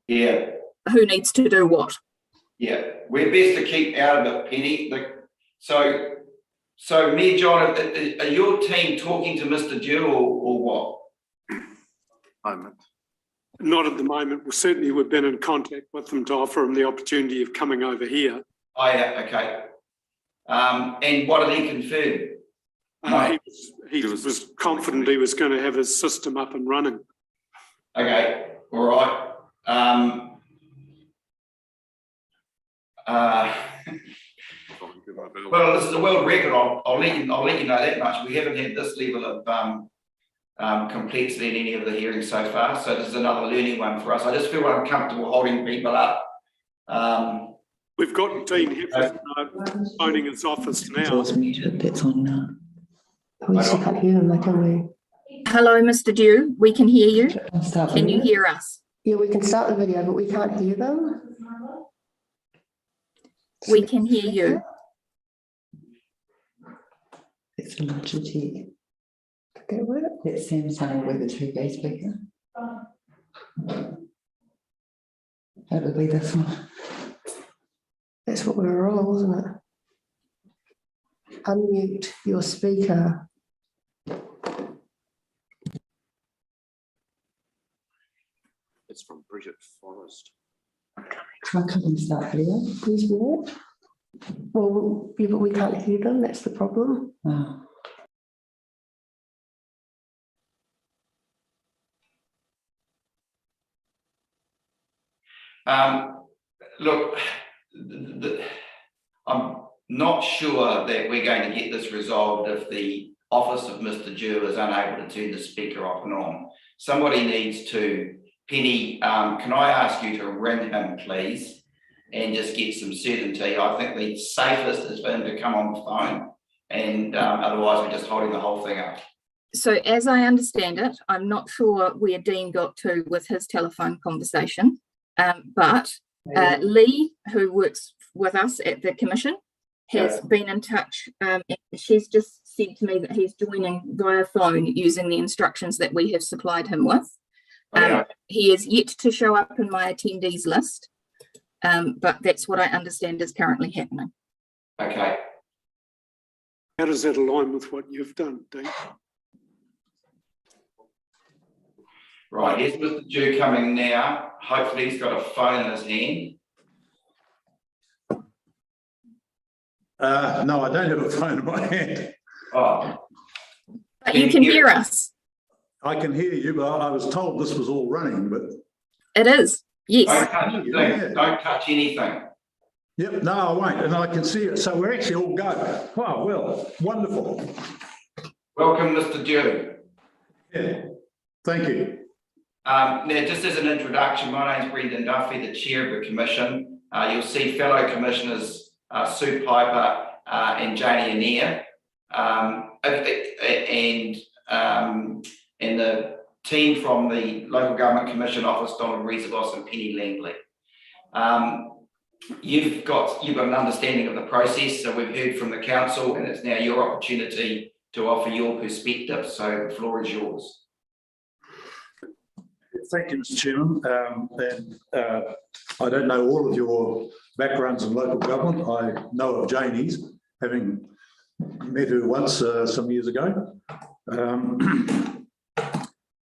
yeah. who needs to do what. Yeah, we're best to keep out of it, Penny. So me, John, are your team talking to Mr. Dew or what? Moment. Not at the moment. Well, certainly we've been in contact with them to offer them the opportunity of coming over here. Oh, yeah, okay. And what did he confirm? He was confident he was going to have his system up and running. Okay, all right. Well, this is a world record. I'll let you know that much. We haven't had this level of complexity in any of the hearings so far. So this is another learning one for us. I just feel uncomfortable holding people up. We've got Dean Heffernan phoning his office now. It's muted. That's on now. We still can't hear them, can we? Hello, Mr. Dew. We can hear you. Can you hear us? Yeah, we can start the video, but we can't hear them. We can hear you. It's a legit. That work? That's Samsung with a 2K speaker. That would be this one. That's what we were on, wasn't it? Unmute your speaker. It's from Bridget Forrest. I couldn't start video. Please do that. Well, yeah, but we can't hear them. That's the problem. Oh. Look, I'm not sure that we're going to get this resolved if the office of Mr. Dew is unable to turn the speaker off and on. Somebody needs to. Penny, can I ask you to ring him, please, and just get some certainty? I think the safest is for him to come on the phone, and otherwise we're just holding the whole thing up. So as I understand it, I'm not sure where Dean got to with his telephone conversation, but Lee, who works with us at the Commission, has been in touch. And she's just said to me that he's joining via phone using the instructions that we have supplied him with. He is yet to show up in my attendees list, but that's what I understand is currently happening. Okay. How does that align with what you've done, Dean? Right, here's Mr. Dew coming now. Hopefully he's got a phone in his hand. No, I don't have a phone in my hand. Oh. But you can hear us. I can hear you, but I was told this was all running, but. It is, yes. Don't touch anything. Yeah. Don't touch anything. Yep, no, I won't, and I can see it, so we're actually all go. Wow, well, wonderful. Welcome, Mr. Dew. Yeah, thank you. Now, just as an introduction, my name's Brendan Duffy, the chair of the commission. You'll see fellow commissioners Sue Piper and Janie Anea, and the team from the Local Government Commission Office, Donald Reesabos and Penny Langley. You've got an understanding of the process, so we've heard from the council, and it's now your opportunity to offer your perspective. So the floor is yours. Thank you, Mr. Chairman. I don't know all of your backgrounds in local government. I know of Janie's, having met her once some years ago.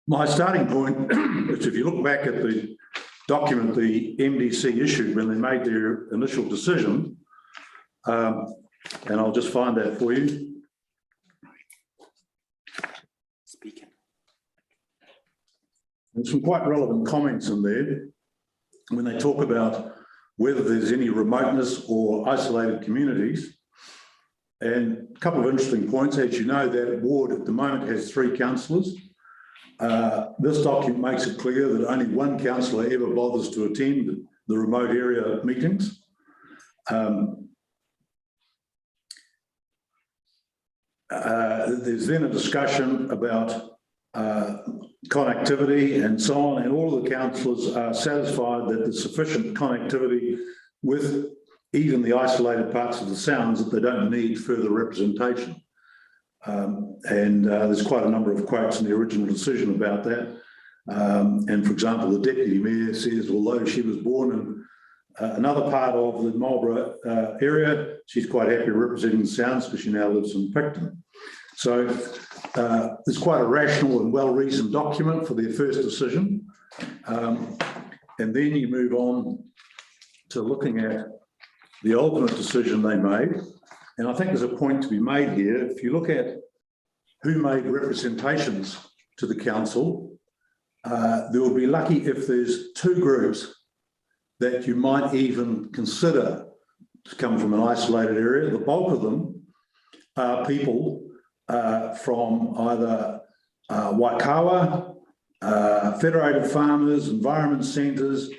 My starting point, which if you look back at the document the MDC issued when they made their initial decision, and I'll just find that for you. There's some quite relevant comments in there when they talk about whether there's any remoteness or isolated communities. And a couple of interesting points. As you know, that ward at the moment has 3 councillors. This document makes it clear that only one councillor ever bothers to attend the remote area meetings. There's then a discussion about connectivity and so on, and all of the councillors are satisfied that there's sufficient connectivity with even the isolated parts of the sounds that they don't need further representation. There's quite a number of quotes in the original decision about that. And for example, the Deputy Mayor says, although she was born in another part of the Marlborough area, she's quite happy representing the sounds because she now lives in Picton. So it's quite a rational and well-reasoned document for their first decision. And then you move on to looking at the ultimate decision they made. And I think there's a point to be made here. If you look at who made representations to the council, they will be lucky if there's 2 groups that you might even consider to come from an isolated area. The bulk of them are people from either Waikawa, Federated Farmers, Environment Centres,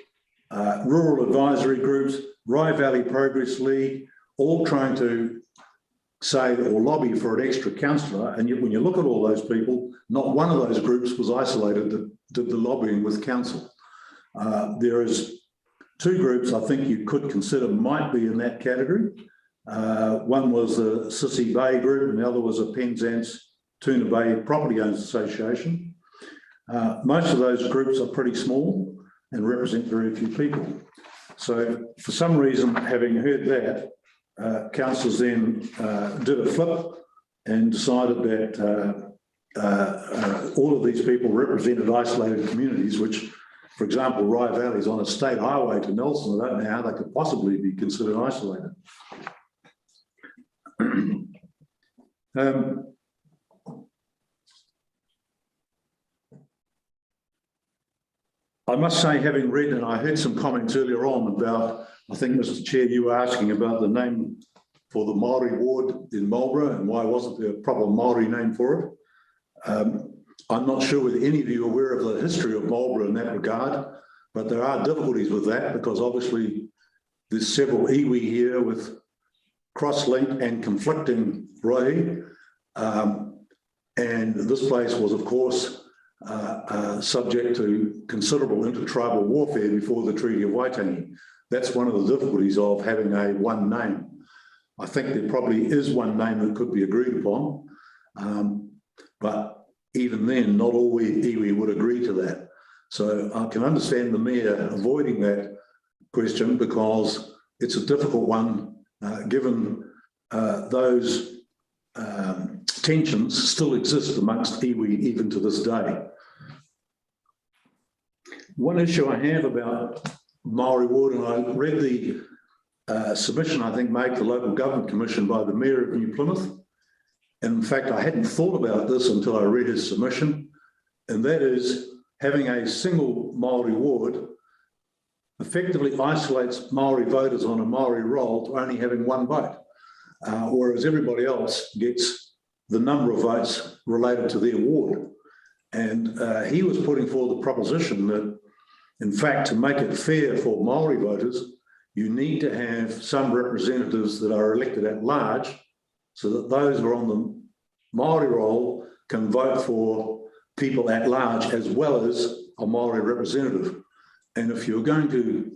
rural advisory groups, Rye Valley Progress League, all trying to say or lobby for an extra councillor. And yet when you look at all those people, not one of those groups was isolated that did the lobbying with council. There is 2 groups I think you could consider might be in that category. One was the Sissy Bay group and the other was a Penzance Tuna Bay Property Owners Association. Most of those groups are pretty small and represent very few people. So for some reason, having heard that, councillors then did a flip and decided that all of these people represented isolated communities, which, for example, Rye Valley is on a state highway to Nelson. I don't know how they could possibly be considered isolated. I must say, having read, and I heard some comments earlier on about, I think, Mr. Chair, you were asking about the name for the Māori ward in Marlborough and why wasn't there a proper Māori name for it. I'm not sure whether any of you are aware of the history of Marlborough in that regard, but there are difficulties with that because obviously there's several iwi here with cross-linked and conflicting rohe. And this place was, of course, subject to considerable intertribal warfare before the Treaty of Waitangi. That's one of the difficulties of having a one name. I think there probably is one name that could be agreed upon, but even then, not all iwi would agree to that. So I can understand the Mayor avoiding that question because it's a difficult one, given those tensions still exist amongst iwi even to this day. One issue I have about Maori Ward, and I read the submission, I think, made to the Local Government Commission by the Mayor of New Plymouth. And in fact, I hadn't thought about this until I read his submission, and that is having a single Maori ward effectively isolates Maori voters on a Maori roll to only having one vote, whereas everybody else gets the number of votes related to their ward. And he was putting forward the proposition that, in fact, to make it fair for Maori voters, you need to have some representatives that are elected at large so that those who are on the Maori roll can vote for people at large as well as a Maori representative. And if you're going to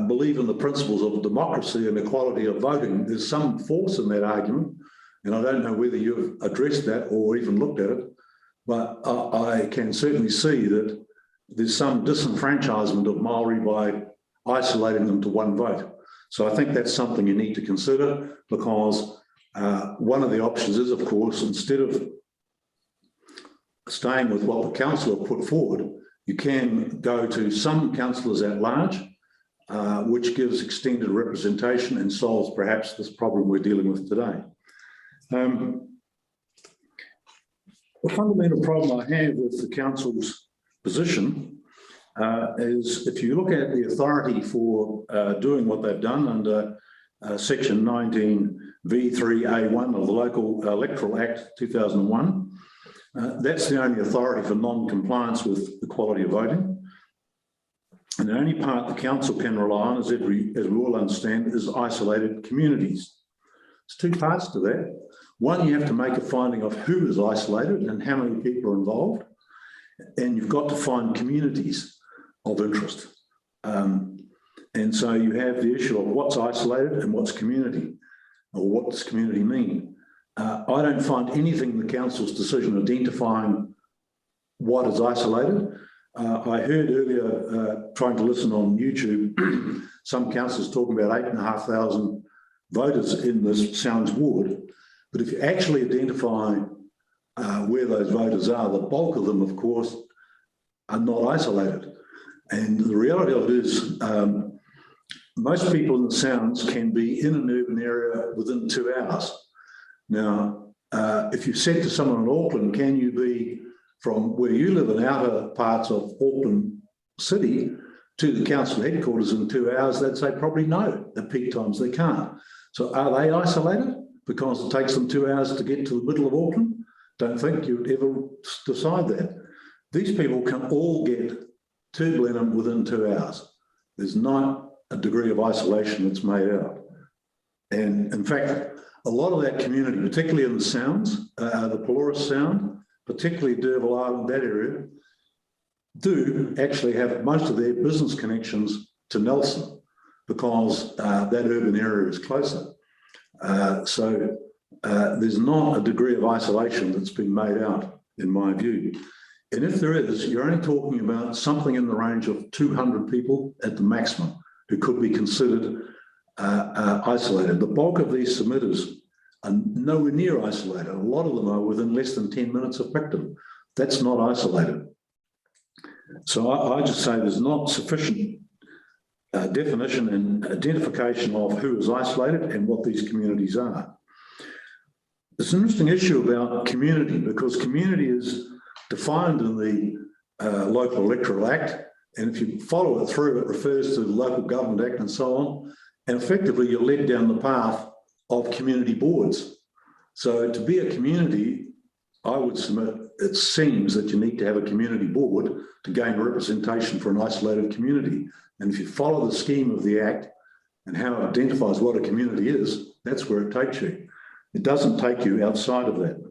believe in the principles of democracy and equality of voting, there's some force in that argument. And I don't know whether you've addressed that or even looked at it, but I can certainly see that there's some disenfranchisement of Maori by isolating them to one vote. So I think that's something you need to consider, because one of the options is, of course, instead of staying with what the council have put forward, you can go to some councillors at large, which gives extended representation and solves perhaps this problem we're dealing with today. The fundamental problem I have with the council's position is, if you look at the authority for doing what they've done under section 19V3A1 of the Local Electoral Act 2001, that's the only authority for non-compliance with equality of voting. And the only part the council can rely on, as we all understand, is isolated communities. There's two parts to that. One, you have to make a finding of who is isolated and how many people are involved. And you've got to find communities of interest. And so you have the issue of what's isolated and what's community, or what does community mean. I don't find anything in the council's decision identifying what is isolated. I heard earlier, trying to listen on YouTube, some councillors talking about 8,500 voters in this Sounds ward. But if you actually identify where those voters are, the bulk of them, of course, are not isolated. And the reality of it is, most people in the Sounds can be in an urban area within 2 hours. Now, if you said to someone in Auckland, can you be from where you live in outer parts of Auckland City to the council headquarters in 2 hours, they'd say probably no. At peak times they can't. So are they isolated because it takes them 2 hours to get to the middle of Auckland? Don't think you'd ever decide that. These people can all get to Blenheim within 2 hours. There's not a degree of isolation that's made out. And in fact, a lot of that community, particularly in the Sounds, the Pelorus Sound, particularly D'Urville Island, that area, do actually have most of their business connections to Nelson, because that urban area is closer. So there's not a degree of isolation that's been made out, in my view. And if there is, you're only talking about something in the range of 200 people at the maximum who could be considered isolated. The bulk of these submitters are nowhere near isolated. A lot of them are within less than 10 minutes of Picton. That's not isolated. So I just say there's not sufficient definition and identification of who is isolated and what these communities are. It's an interesting issue about community, because community is defined in the Local Electoral Act, and if you follow it through, it refers to the Local Government Act and so on, and effectively you're led down the path of community boards. So to be a community, I would submit, it seems that you need to have a community board to gain representation for an isolated community. And if you follow the scheme of the Act and how it identifies what a community is, that's where it takes you. It doesn't take you outside of that.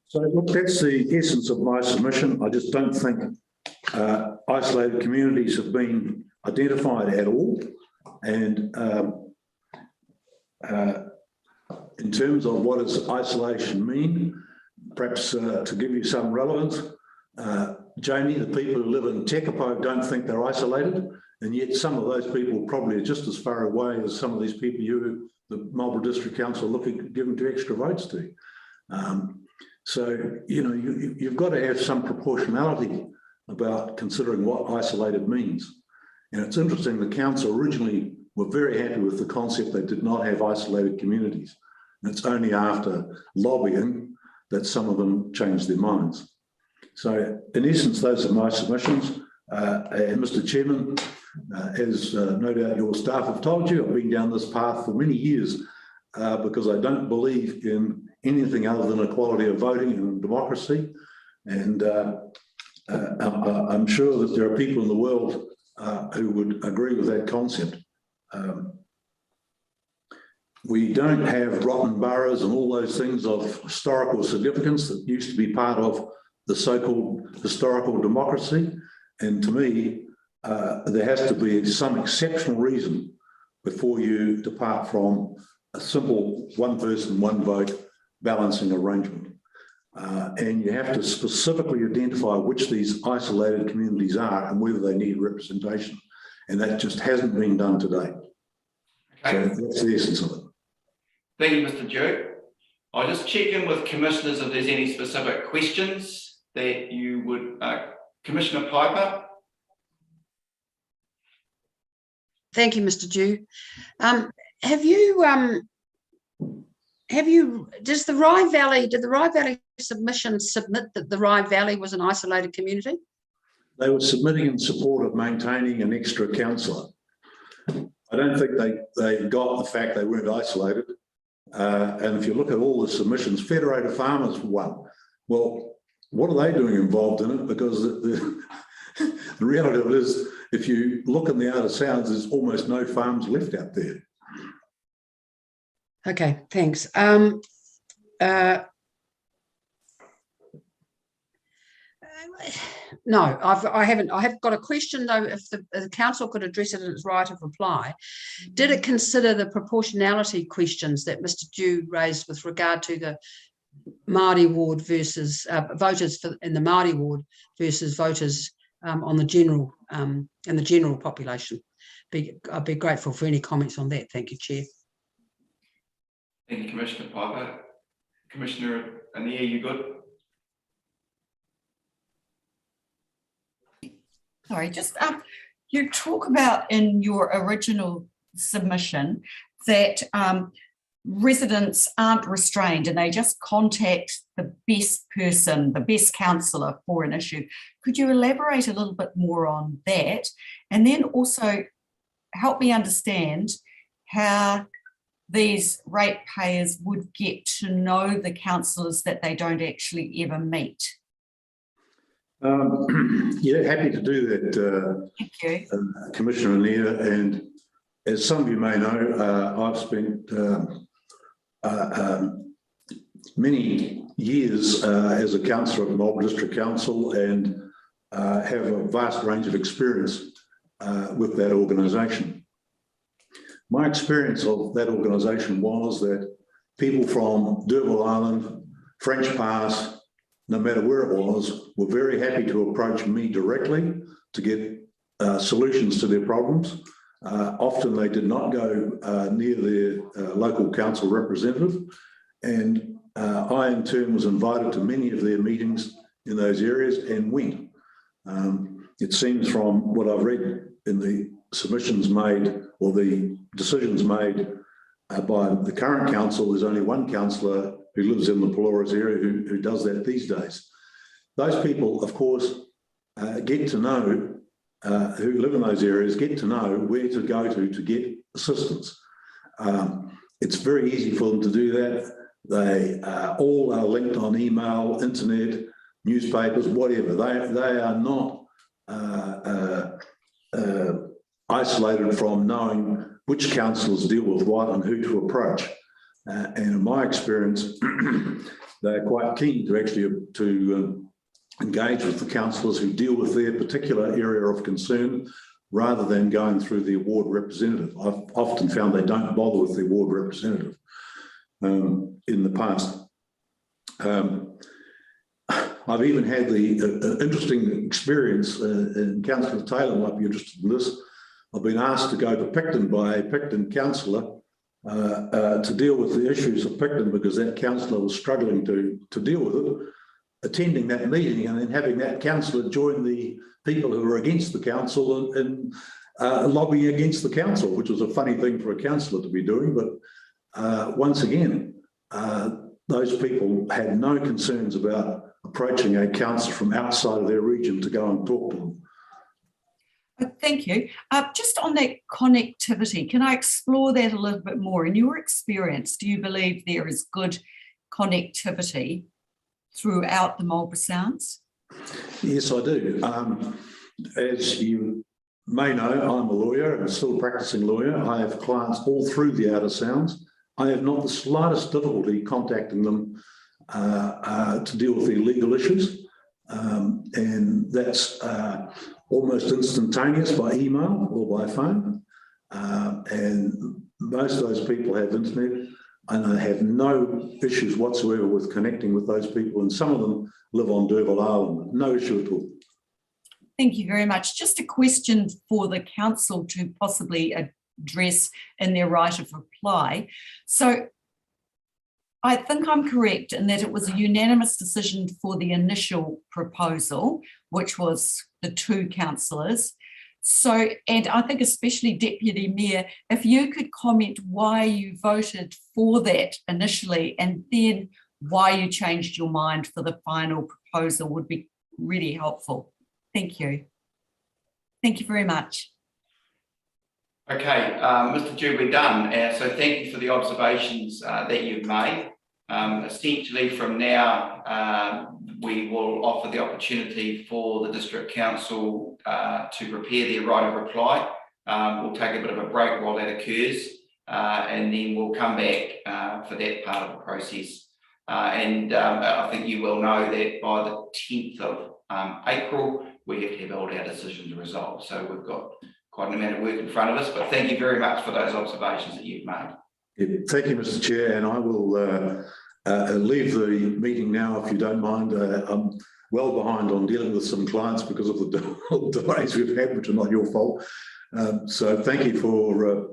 So look, that's the essence of my submission. I just don't think isolated communities have been identified at all. And in terms of what does isolation mean, perhaps to give you some relevance, Jamie, the people who live in Tekapo don't think they're isolated, and yet some of those people probably are just as far away as some of these people who the Marlborough District Council are looking at giving 2 extra votes to. So, you know, you've got to have some proportionality about considering what isolated means. And it's interesting, the council originally were very happy with the concept they did not have isolated communities. And it's only after lobbying that some of them changed their minds. So in essence, those are my submissions. And Mr. Chairman, as no doubt your staff have told you, I've been down this path for many years because I don't believe in anything other than equality of voting and democracy. And I'm sure that there are people in the world who would agree with that concept. We don't have rotten boroughs and all those things of historical significance that used to be part of the so-called historical democracy. And to me, there has to be some exceptional reason before you depart from a simple one person, one vote balancing arrangement. And you have to specifically identify which these isolated communities are and whether they need representation. And that just hasn't been done today. Okay. So that's the essence of it. Thank you, Mr. Duke. I'll just check in with commissioners if there's any specific questions that you would, Commissioner Piper. Thank you, Mr. Dew. Did the Rye Valley submission submit that the Rye Valley was an isolated community? They were submitting in support of maintaining an extra councillor. I don't think they got the fact they weren't isolated. And if you look at all the submissions, Federated Farmers won. Well, what are they doing involved in it? Because the reality of it is, if you look in the outer sounds, there's almost no farms left out there. Okay, thanks. No, I haven't. I have got a question though. If the council could address it in its right of reply, did it consider the proportionality questions that Mr. Dew raised with regard to the Māori ward versus voters in the Māori ward versus voters on the general in the general population? I'd be grateful for any comments on that. Thank you, Chair. Thank you, Commissioner Piper. Commissioner Anea, you good? Sorry, just you talk about in your original submission that residents aren't restrained and they just contact the best person, the best councillor for an issue. Could you elaborate a little bit more on that? And then also help me understand how these ratepayers would get to know the councillors that they don't actually ever meet. Yeah, happy to do that. Thank you. Commissioner Anea, and as some of you may know, I've spent many years as a councillor at the Marlborough District Council and have a vast range of experience with that organisation. My experience of that organisation was that people from D'Urville Island, French Pass, no matter where it was, were very happy to approach me directly to get solutions to their problems. Often they did not go near their local council representative, and I in turn was invited to many of their meetings in those areas and went. It seems from what I've read in the submissions made or the decisions made by the current council, there's only one councillor who lives in the Pelorus area who does that these days. Those people, of course, get to know, who live in those areas, get to know where to go to get assistance. It's very easy for them to do that. They all are linked on email, internet, newspapers, whatever. They are not isolated from knowing which councillors deal with what and who to approach. And in my experience, they're quite keen to actually engage with the councillors who deal with their particular area of concern rather than going through the ward representative. I've often found they don't bother with the ward representative in the past. I've even had the interesting experience, and Councillor Taylor might be interested in this. I've been asked to go to Picton by a Picton councillor to deal with the issues of Picton because that councillor was struggling to deal with it, attending that meeting and then having that councillor join the people who were against the council and lobbying against the council, which was a funny thing for a councillor to be doing. But once again, those people had no concerns about approaching a councillor from outside of their region to go and talk to them. Thank you. Just on that connectivity, can I explore that a little bit more? In your experience, do you believe there is good connectivity throughout the Marlborough Sounds? Yes, I do. As you may know, I'm a lawyer and still a practicing lawyer. I have clients all through the Outer Sounds. I have not the slightest difficulty contacting them to deal with their legal issues. And that's almost instantaneous by email or by phone. And most of those people have internet and I have no issues whatsoever with connecting with those people. And some of them live on Derville Island, no issue at all. Thank you very much. Just a question for the council to possibly address in their right of reply. So I think I'm correct in that it was a unanimous decision for the initial proposal, which was the 2 councillors. So, and I think especially Deputy Mayor, if you could comment why you voted for that initially and then why you changed your mind for the final proposal would be really helpful. Thank you. Thank you very much. Okay, Mr. Dew, we're done. So thank you for the observations that you've made. Essentially from now, we will offer the opportunity for the District Council to prepare their right of reply. We'll take a bit of a break while that occurs and then we'll come back for that part of the process. I think you will know that by the 10th of April, we have to have all our decisions resolved. So we've got quite an amount of work in front of us, but thank you very much for those observations that you've made. Yeah, thank you, Mr. Chair, and I will leave the meeting now if you don't mind. I'm well behind on dealing with some clients because of the delays we've had, which are not your fault. So thank you for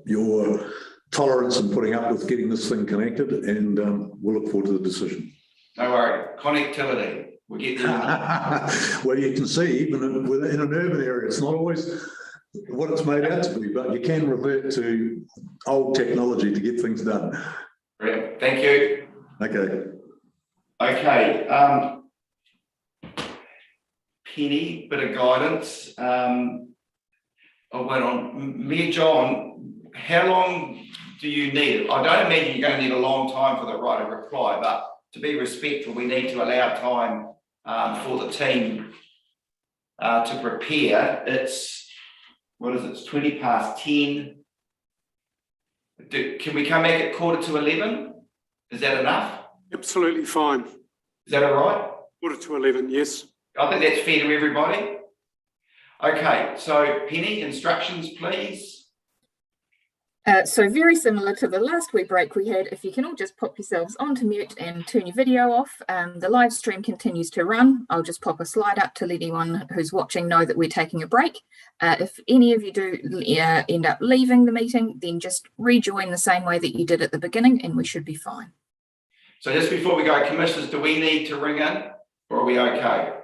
your tolerance and putting up with getting this thing connected, and we'll look forward to the decision. No worry, connectivity. We'll get there. Well, you can see, even in an urban area, it's not always what it's made out to be, but you can revert to old technology to get things done. Brilliant. Thank you. Okay. Okay. Penny, bit of guidance. I went on. Mayor John, how long do you need? I don't imagine you're going to need a long time for the right of reply, but to be respectful, we need to allow time for the team to prepare. It's, what is it? It's 20 past 10. Can we come back at 11:15? Is that enough? Absolutely fine. Is that all right? 11:45, yes. I think that's fair to everybody. Okay, so Penny, instructions, please. So very similar to the last wee break we had, if you can all just pop yourselves onto mute and turn your video off. The live stream continues to run. I'll just pop a slide up to let anyone who's watching know that we're taking a break. If any of you do end up leaving the meeting, then just rejoin the same way that you did at the beginning and we should be fine. So just before we go, commissioners, do we need to ring in or are we okay?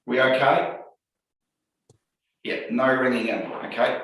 We okay? Yeah, no ringing in, okay?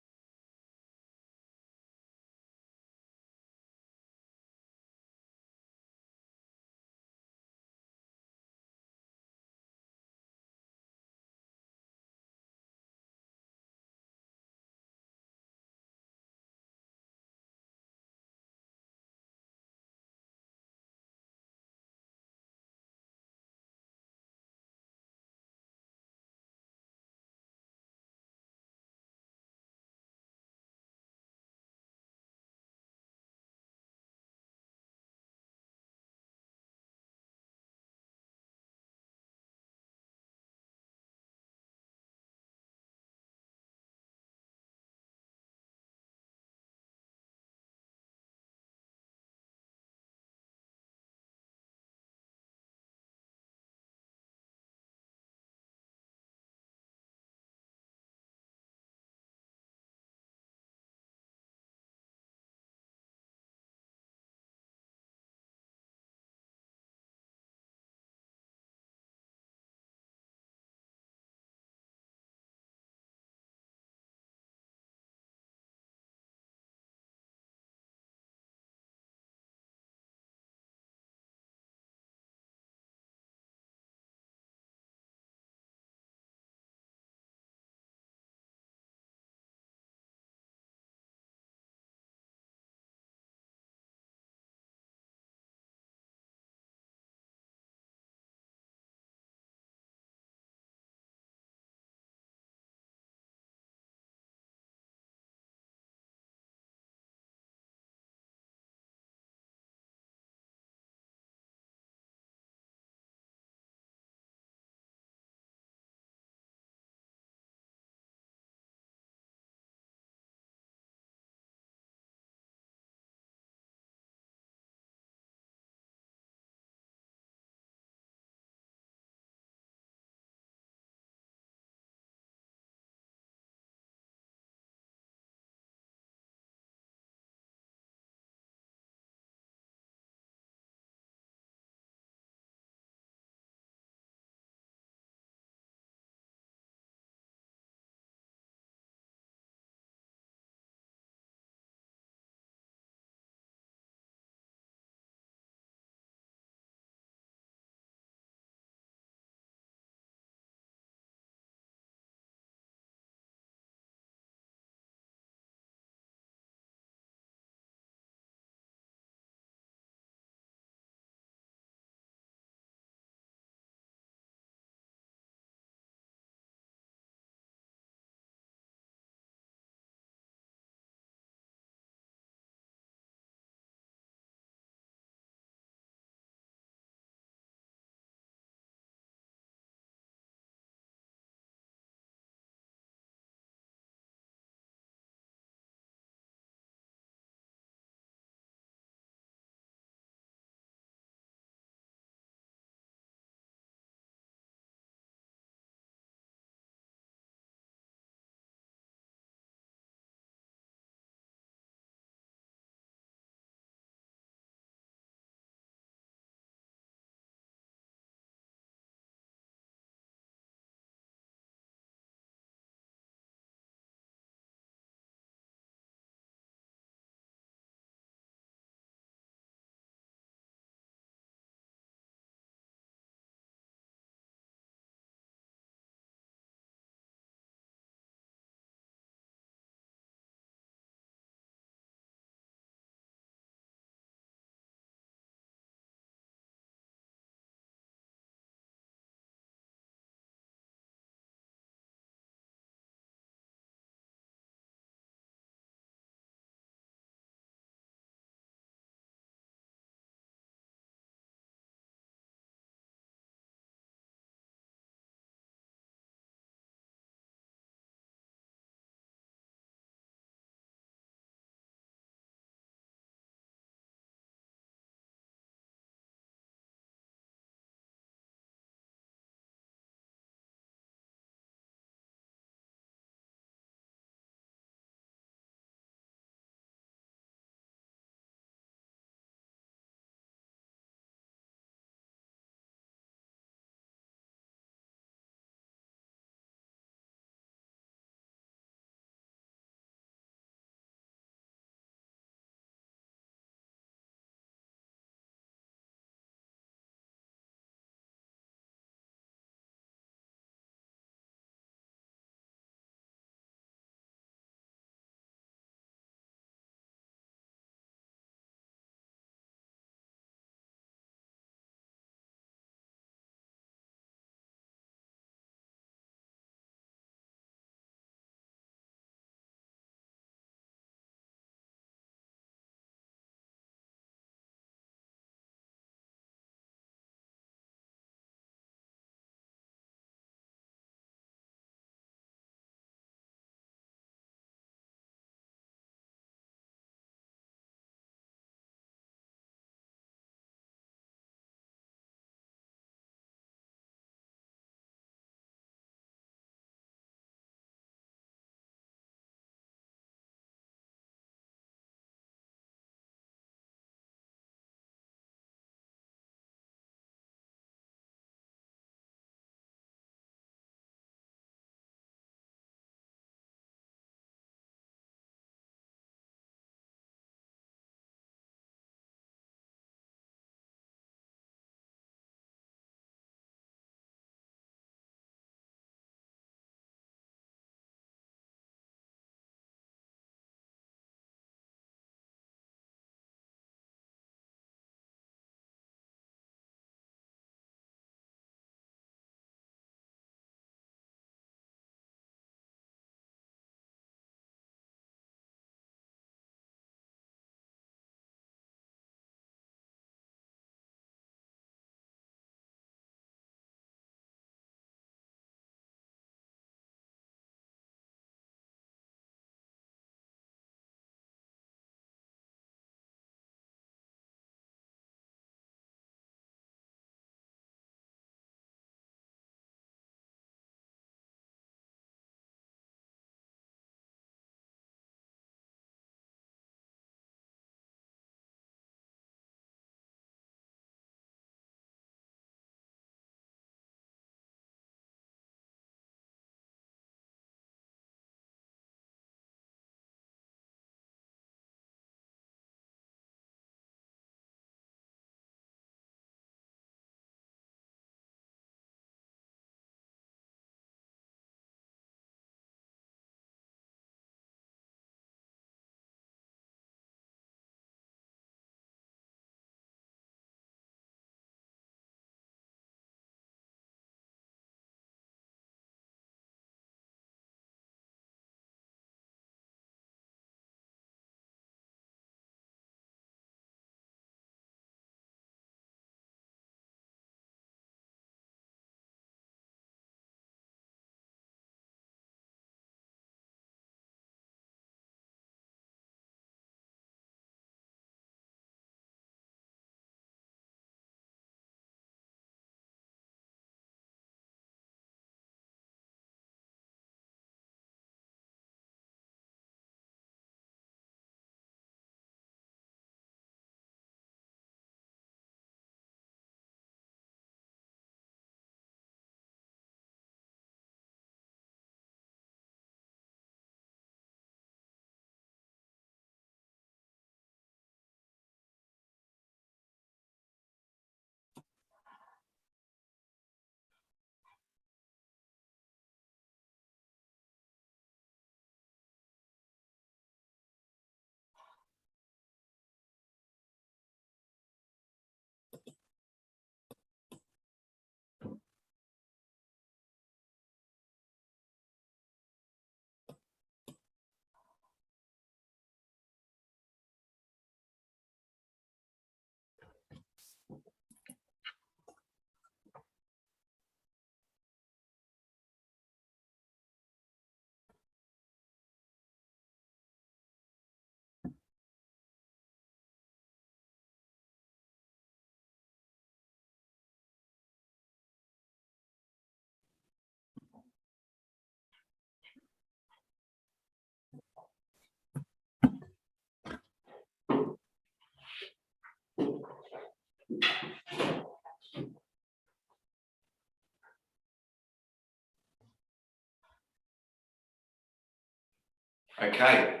Okay.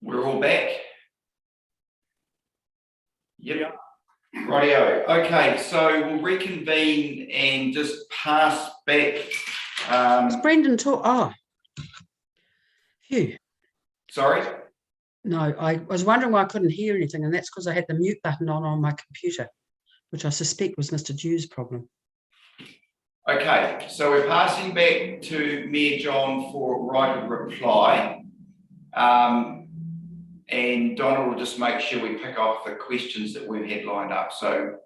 We're all back. Yep. Rightio. Okay, so we'll reconvene and just pass back. Is Brendan talk? Oh, phew. Sorry? No, I was wondering why I couldn't hear anything, and that's because I had the mute button on my computer, which I suspect was Mr. Dew's problem. Okay, so we're passing back to Mayor John for right of reply. And Donald will just make sure we pick off the questions that we've had lined up. So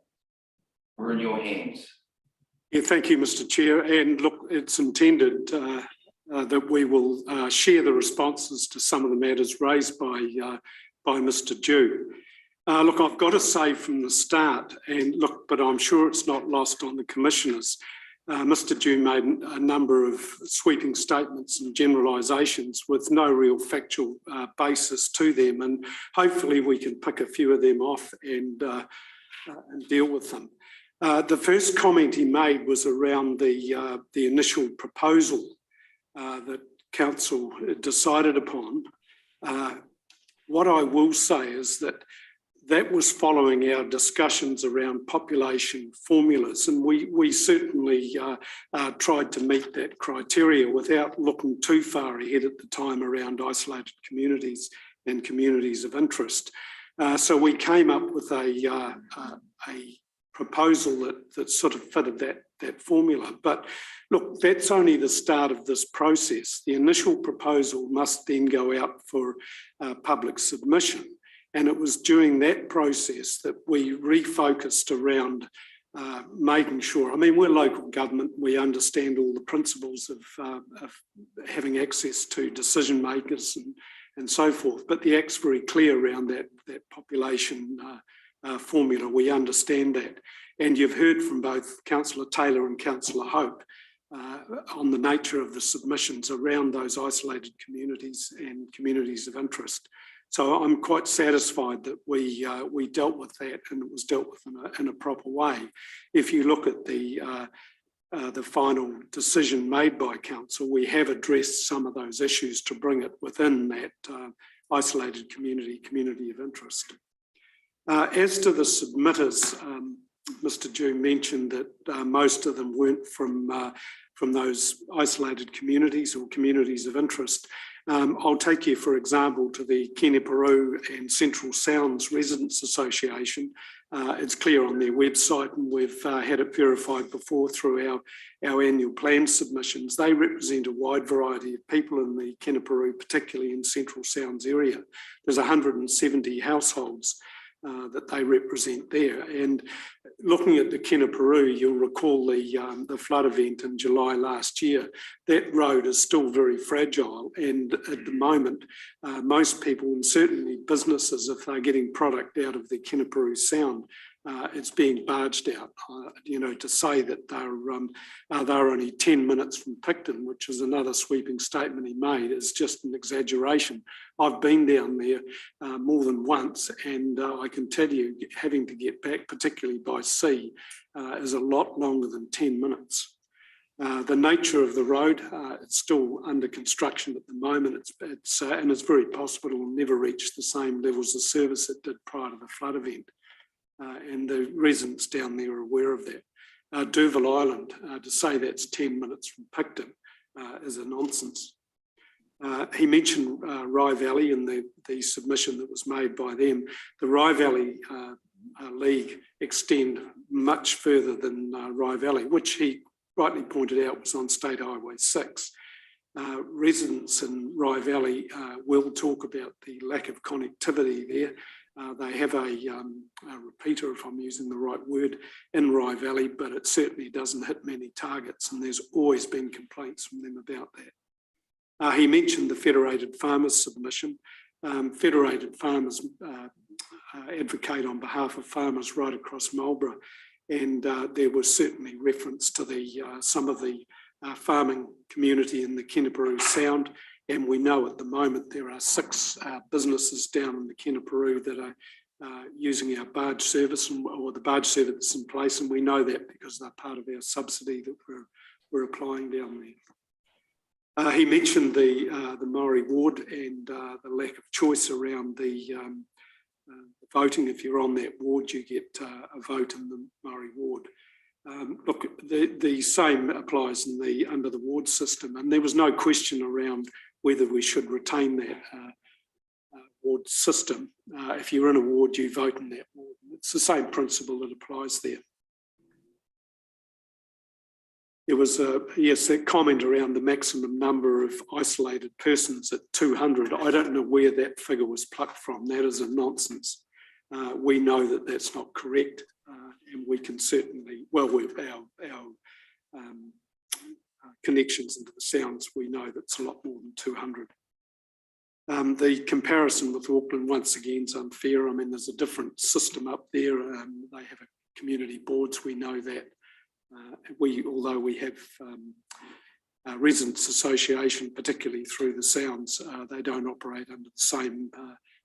we're in your hands. Yeah, thank you, Mr. Chair. And look, it's intended that we will share the responses to some of the matters raised by Mr. Dew. Look, I've got to say from the start, and look, but I'm sure it's not lost on the commissioners, Mr. Dew made a number of sweeping statements and generalisations with no real factual basis to them, and hopefully we can pick a few of them off and deal with them. The first comment he made was around the initial proposal that council decided upon. What I will say is that was following our discussions around population formulas, and we certainly tried to meet that criteria without looking too far ahead at the time around isolated communities and communities of interest. So we came up with a proposal that sort of fitted that formula. But look, that's only the start of this process. The initial proposal must then go out for public submission. And it was during that process that we refocused around making sure, I mean, we're local government, we understand all the principles of having access to decision makers and so forth, but the Act's very clear around that population formula. We understand that. And you've heard from both Councillor Taylor and Councillor Hope on the nature of the submissions around those isolated communities and communities of interest. So I'm quite satisfied that we dealt with that, and it was dealt with in a proper way. If you look at the final decision made by council, we have addressed some of those issues to bring it within that isolated community of interest. As to the submitters, Mr. Dew mentioned that most of them weren't from those isolated communities or communities of interest. I'll take you, for example, to the Kenepuru and Central Sounds Residents Association. It's clear on their website, and we've had it verified before through our annual plan submissions. They represent a wide variety of people in the Kenepuru, particularly in Central Sounds area. There's 170 households that they represent there. And looking at the Kenepuru, you'll recall the flood event in July last year. That road is still very fragile, and at the moment, most people, and certainly businesses, if they're getting product out of the Kenepuru Sound, it's being barged out. To say that they're only 10 minutes from Picton, which is another sweeping statement he made, is just an exaggeration. I've been down there more than once, and I can tell you, having to get back, particularly by sea, is a lot longer than 10 minutes. The nature of the road, it's still under construction at the moment. And it's very possible it will never reach the same levels of service it did prior to the flood event. And the residents down there are aware of that. Durville Island, to say that's 10 minutes from Picton is a nonsense. He mentioned Rye Valley and the submission that was made by them. The Rye Valley League extend much further than Rye Valley, which he rightly pointed out was on State Highway 6. Residents in Rye Valley will talk about the lack of connectivity there. They have a repeater, if I'm using the right word, in Rye Valley, but it certainly doesn't hit many targets, and there's always been complaints from them about that. He mentioned the Federated Farmers submission. Federated Farmers advocate on behalf of farmers right across Marlborough, and there was certainly reference to some of the farming community in the Kenepuru Sound. And we know at the moment there are 6 businesses down in the Kenepuru that are using our barge service, or the barge service that's in place, and we know that because they're part of our subsidy that we're applying down there. He mentioned the Maori ward and the lack of choice around the voting. If you're on that ward, you get a vote in the Maori ward. Look, the same applies under the ward system, and there was no question around whether we should retain that ward system. If you're in a ward, you vote in that ward. It's the same principle that applies there. There was that comment around the maximum number of isolated persons at 200. I don't know where that figure was plucked from. That is a nonsense. We know that that's not correct, and we can certainly, well, with our connections into the sounds, we know that's a lot more than 200. The comparison with Auckland, once again, is unfair. I mean, there's a different system up there. They have community boards, we know that. Although we have residents association, particularly through the sounds, they don't operate under the same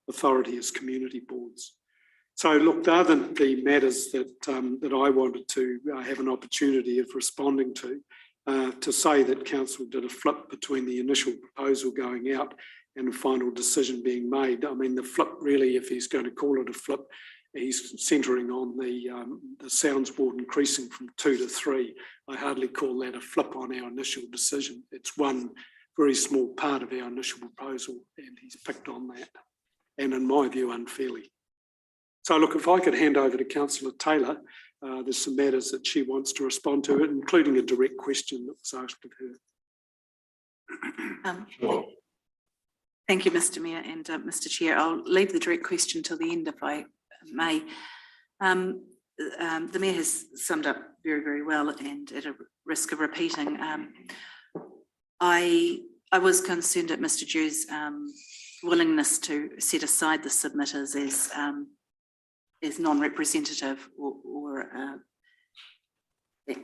authority as community boards. So look, they're the matters that I wanted to have an opportunity of responding to say that council did a flip between the initial proposal going out and a final decision being made. I mean, the flip really, if he's going to call it a flip, he's centering on the sounds board increasing from 2 to 3. I hardly call that a flip on our initial decision. It's one very small part of our initial proposal, and he's picked on that, and in my view, unfairly. So look, if I could hand over to Councillor Taylor, there's some matters that she wants to respond to, including a direct question that was asked of her. Sure. Thank you, Mr. Mayor and Mr. Chair. I'll leave the direct question till the end if I may. The Mayor has summed up very, very well, and at a risk of repeating, I was concerned at Mr. Dew's willingness to set aside the submitters as non-representative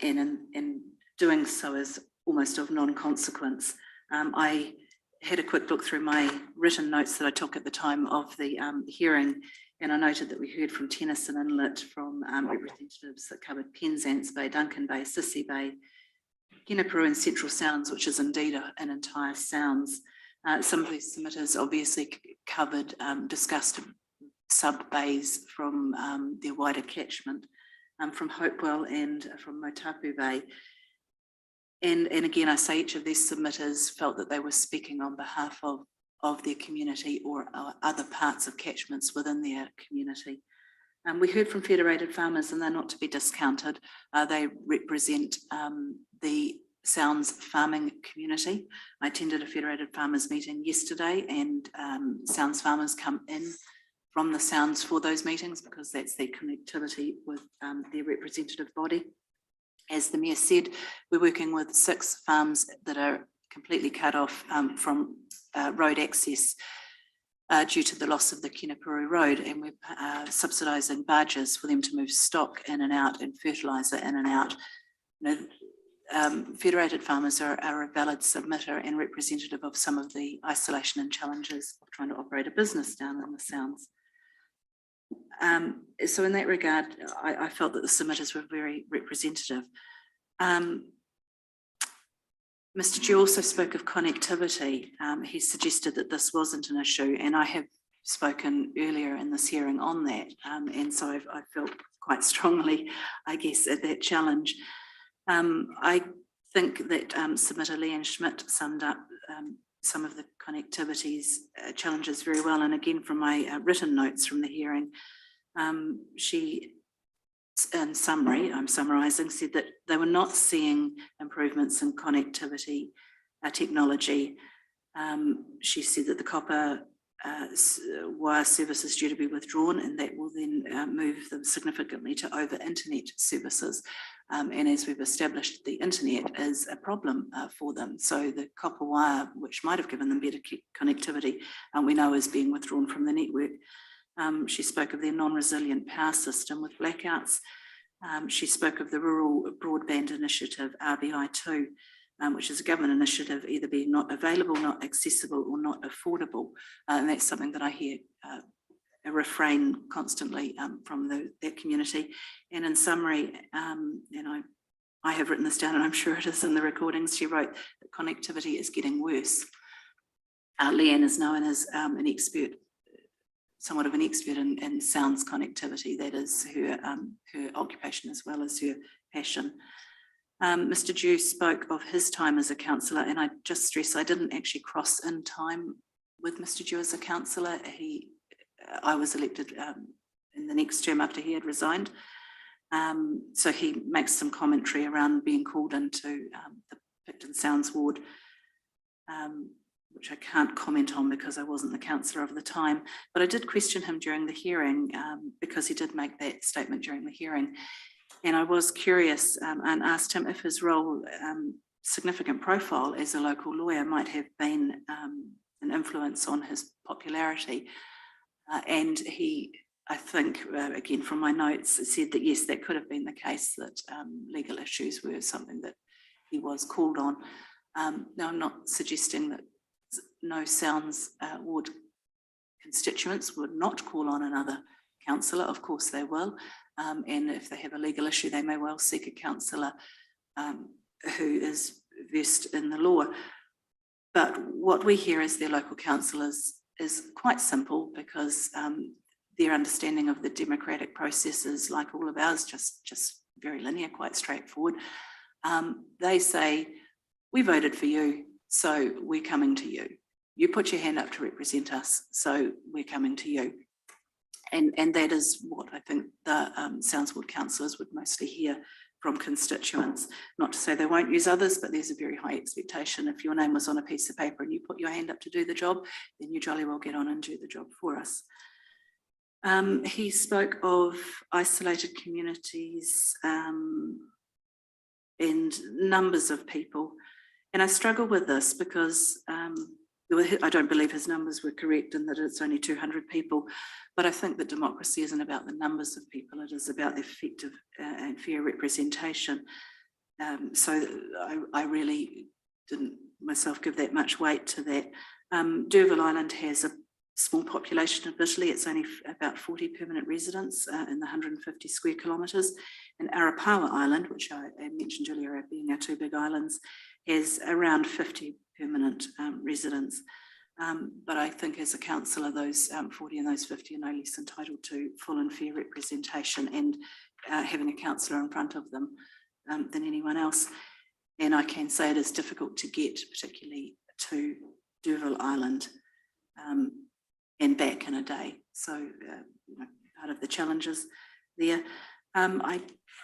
and in doing so as almost of non-consequence. I had a quick look through my written notes that I took at the time of the hearing, and I noted that we heard from Tennyson Inlet, from representatives that covered Penzance Bay, Duncan Bay, Sissy Bay, Kinaparu and Central Sounds, which is indeed an entire sounds. Some of these submitters obviously covered, discussed sub-bays from their wider catchment, from Hopewell and from Motapu Bay. And again, I say each of these submitters felt that they were speaking on behalf of their community or other parts of catchments within their community. We heard from Federated Farmers, and they're not to be discounted. They represent the Sounds farming community. I attended a Federated Farmers meeting yesterday, and Sounds farmers come in from the Sounds for those meetings because that's their connectivity with their representative body. As the Mayor said, we're working with 6 farms that are completely cut off from road access due to the loss of the Kinaparu Road, and we're subsidising barges for them to move stock in and out and fertiliser in and out. You know, Federated Farmers are a valid submitter and representative of some of the isolation and challenges of trying to operate a business down in the Sounds. So in that regard, I felt that the submitters were very representative. Mr. Dew also spoke of connectivity. He suggested that this wasn't an issue, and I have spoken earlier in this hearing on that, and so I felt quite strongly, I guess, at that challenge. I think that submitter Leanne Schmidt summed up some of the connectivity's challenges very well, and again from my written notes from the hearing, she, in summary, I'm summarising, said that they were not seeing improvements in connectivity technology. She said that the copper wire service is due to be withdrawn, and that will then move them significantly to over internet services. And as we've established, the internet is a problem for them. So the copper wire, which might have given them better connectivity, we know is being withdrawn from the network. She spoke of their non-resilient power system with blackouts. She spoke of the Rural Broadband Initiative, RBI2, which is a government initiative either being not available, not accessible, or not affordable. And that's something that I hear a refrain constantly from that community. And in summary, and I I have written this down and I'm sure it is in the recordings, she wrote that connectivity is getting worse. Leanne is known as an expert, somewhat of an expert in sounds connectivity. That is her occupation as well as her passion. Mr. Dew spoke of his time as a councillor, and I just stress I didn't actually cross in time with Mr. Dew as a councillor. I was elected in the next term after he had resigned. So he makes some commentary around being called into the Picton Sounds ward, which I can't comment on because I wasn't the councillor of the time. But I did question him during the hearing because he did make that statement during the hearing. And I was curious and asked him if his role, significant profile as a local lawyer, might have been an influence on his popularity. And he, I think, again from my notes, said that yes, that could have been the case, that legal issues were something that he was called on. Now, I'm not suggesting that no Sounds ward constituents would not call on another councillor. Of course they will. And if they have a legal issue, they may well seek a councillor who is versed in the law. But what we hear as their local councillors is quite simple, because their understanding of the democratic process is like all of ours, just very linear, quite straightforward. They say, we voted for you, so we're coming to you. You put your hand up to represent us, so we're coming to you. And that is what I think the Sounds ward councillors would mostly hear from constituents. Not to say they won't use others, but there's a very high expectation. If your name was on a piece of paper and you put your hand up to do the job, then you jolly well get on and do the job for us. He spoke of isolated communities and numbers of people. And I struggle with this because I don't believe his numbers were correct and that it's only 200 people. But I think that democracy isn't about the numbers of people. It is about the effective and fair representation. So I really didn't myself give that much weight to that. D'Urville Island has a small population of Italy. It's only about 40 permanent residents in the 150 square kilometres. And Arapawa Island, which I mentioned earlier being our two big islands, has around 50 permanent residents. But I think as a councillor, those 40 and those 50 are no less entitled to full and fair representation and having a councillor in front of them than anyone else. And I can say it is difficult to get, particularly to D'Urville Island and back in a day. So, you know, part of the challenges there. I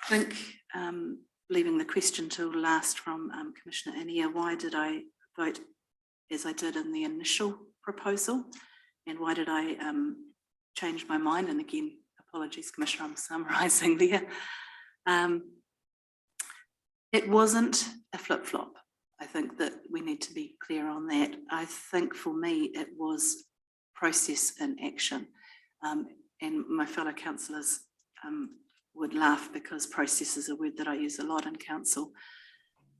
think leaving the question till last from Commissioner Inia, why did I vote as I did in the initial proposal, and why did I change my mind? And again, apologies, Commissioner, I'm summarising there. It wasn't a flip-flop. I think that we need to be clear on that. I think for me, it was process in action. And my fellow councillors would laugh because process is a word that I use a lot in council.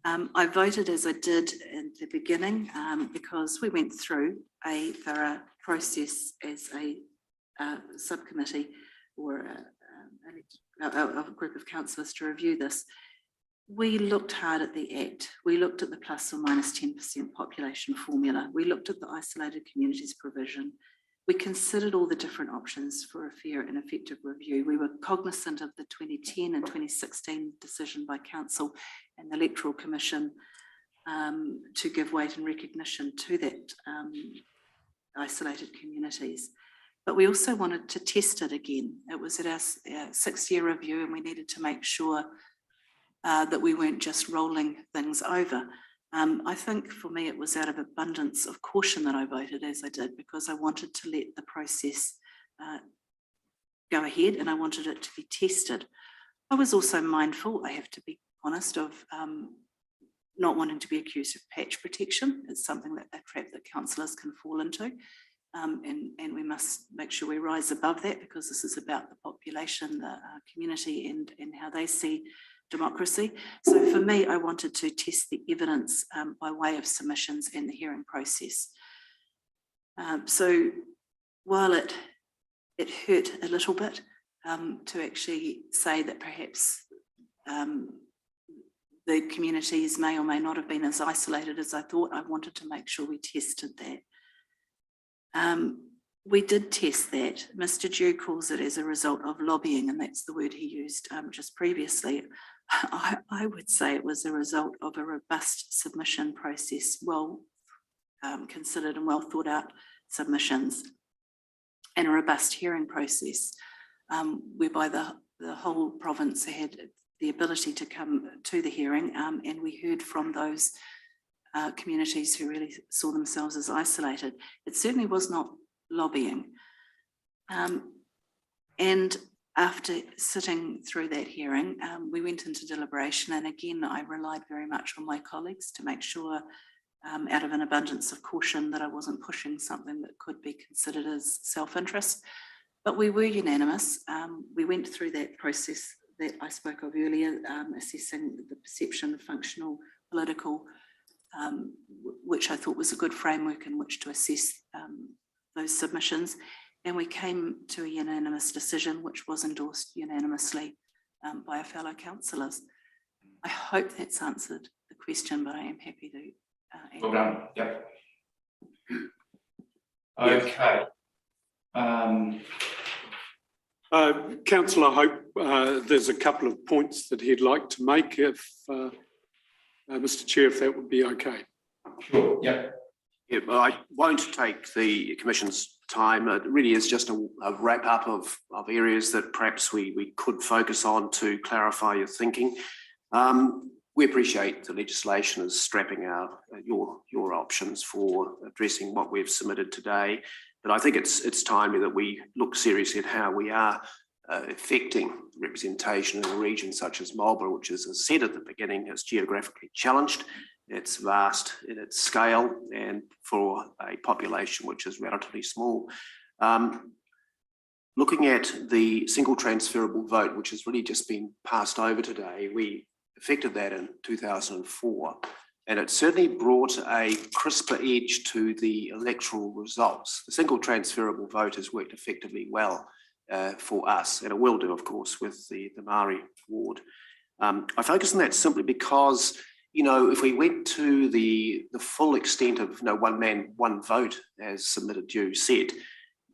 I voted as I did in the beginning because we went through a thorough process as a subcommittee or a group of councillors to review this. We looked hard at the Act. We looked at the plus or minus 10% population formula. We looked at the isolated communities provision. We considered all the different options for a fair and effective review. We were cognizant of the 2010 and 2016 decision by Council and the Electoral Commission to give weight and recognition to that isolated communities. But we also wanted to test it again. It was at our 6-year review, and we needed to make sure that we weren't just rolling things over. I think for me, it was out of abundance of caution that I voted as I did, because I wanted to let the process go ahead and I wanted it to be tested. I was also mindful, I have to be honest, of not wanting to be accused of patch protection. It's something that a trap that councillors can fall into. And we must make sure we rise above that, because this is about the population, the community and how they see democracy. So for me, I wanted to test the evidence by way of submissions and the hearing process. So while it hurt a little bit to actually say that perhaps the communities may or may not have been as isolated as I thought. I wanted to make sure we tested that. We did test that. Mr. Dew calls it as a result of lobbying, and that's the word he used just previously. I would say it was a result of a robust submission process, well considered and well thought out submissions, and a robust hearing process, whereby the whole province had the ability to come to the hearing, and we heard from those communities who really saw themselves as isolated. It certainly was not lobbying. And after sitting through that hearing, we went into deliberation, and again, I relied very much on my colleagues to make sure, out of an abundance of caution, that I wasn't pushing something that could be considered as self-interest. But we were unanimous. We went through that process that I spoke of earlier, assessing the perception, the functional, political, which I thought was a good framework in which to assess those submissions. And we came to a unanimous decision, which was endorsed unanimously by our fellow councillors. I hope that's answered the question, but I am happy to answer. Well done. Yep. Okay. Councillor Hope, there's a couple of points that he'd like to make, if Mr. Chair, if that would be okay. Sure. Yep. Yeah, well, I won't take the Commission's time. It really is just a wrap up of areas that perhaps we could focus on to clarify your thinking. We appreciate the legislation is strapping out your options for addressing what we've submitted today, but I think it's timely that we look seriously at how we are affecting representation in a region such as Marlborough, which, as I said at the beginning, is geographically challenged. It's vast in its scale, and for a population which is relatively small. Looking at the single transferable vote, which has really just been passed over today, we effected that in 2004, and it certainly brought a crisper edge to the electoral results. The single transferable vote has worked effectively well for us, and it will do, of course, with the Maori ward. I focus on that simply because, you know, if we went to the full extent of, you know, one man, one vote, as submitted Dew said,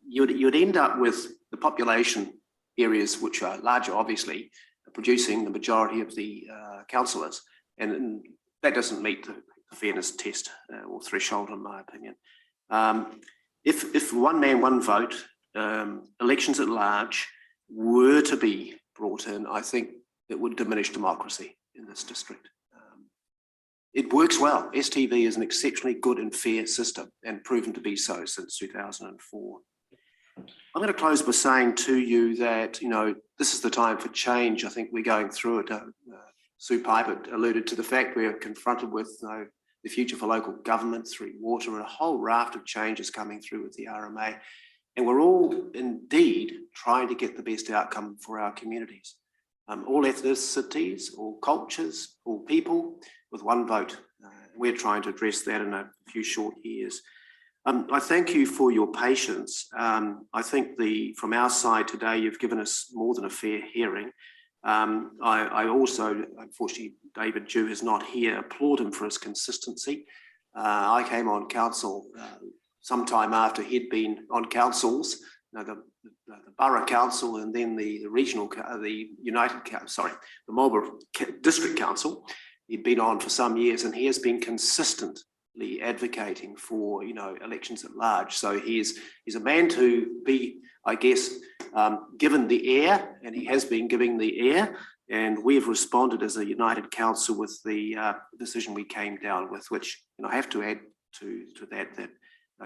you'd end up with the population areas, which are larger, obviously, producing the majority of the councillors, and that doesn't meet the fairness test or threshold, in my opinion. If one man, one vote, elections at large were to be brought in, I think it would diminish democracy in this district. It works well. STV is an exceptionally good and fair system, and proven to be so since 2004. I'm going to close by saying to you that, you know, this is the time for change. I think we're going through it. Sue Piper alluded to the fact we are confronted with the future for local government through water, and a whole raft of changes coming through with the RMA. And we're all indeed trying to get the best outcome for our communities. All ethnicities, all cultures, all people with one vote. We're trying to address that in a few short years. I thank you for your patience. I think from our side today, you've given us more than a fair hearing. I also, unfortunately, David Dew is not here, applaud him for his consistency. I came on council sometime after he'd been on councils, the Borough Council, and then the regional, the Marlborough District Council. He'd been on for some years, and he has been consistently advocating for, you know, elections at large. So he's a man to be, I guess, given the air, and he has been giving the air. And we've responded as a united council with the decision we came down with, which, you know, I have to add to that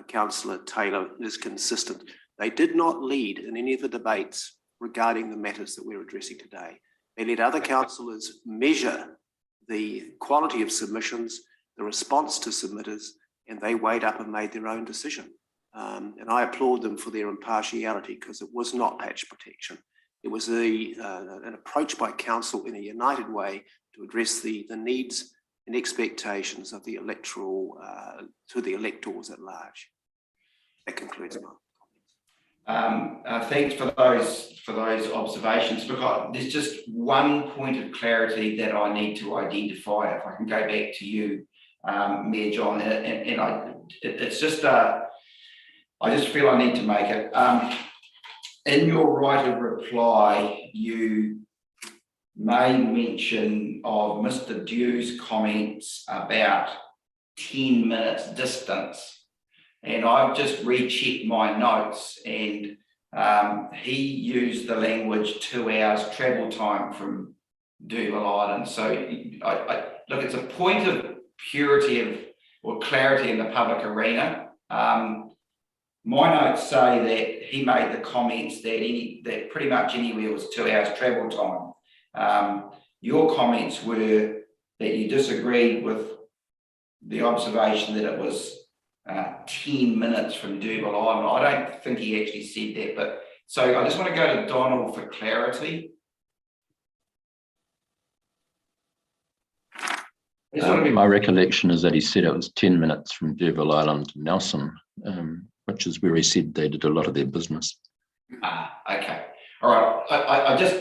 Councillor Taylor is consistent. They did not lead in any of the debates regarding the matters that we're addressing today. They let other councillors measure the quality of submissions, the response to submitters, and they weighed up and made their own decision. And I applaud them for their impartiality, because it was not patch protection. It was an approach by council in a united way to address the needs and expectations of the electoral, to the electors at large. That concludes my comments. Thanks for those observations. Look, there's just one point of clarity that I need to identify. If I can go back to you, Mayor John, it's just I just feel I need to make it. In your right of reply, you made mention of Mr. Dew's comments about 10 minutes distance. And I've just rechecked my notes, and he used the language 2 hours travel time from D'Urville Island. So look, it's a point of purity or clarity in the public arena. My notes say that he made the comments that pretty much anywhere was 2 hours travel time. Your comments were that you disagreed with the observation that it was 10 minutes from D'Urville Island. I don't think he actually said that, but so I just want to go to Donald for clarity. My recollection is that he said it was 10 minutes from D'Urville Island to Nelson, which is where he said they did a lot of their business. Okay. All right.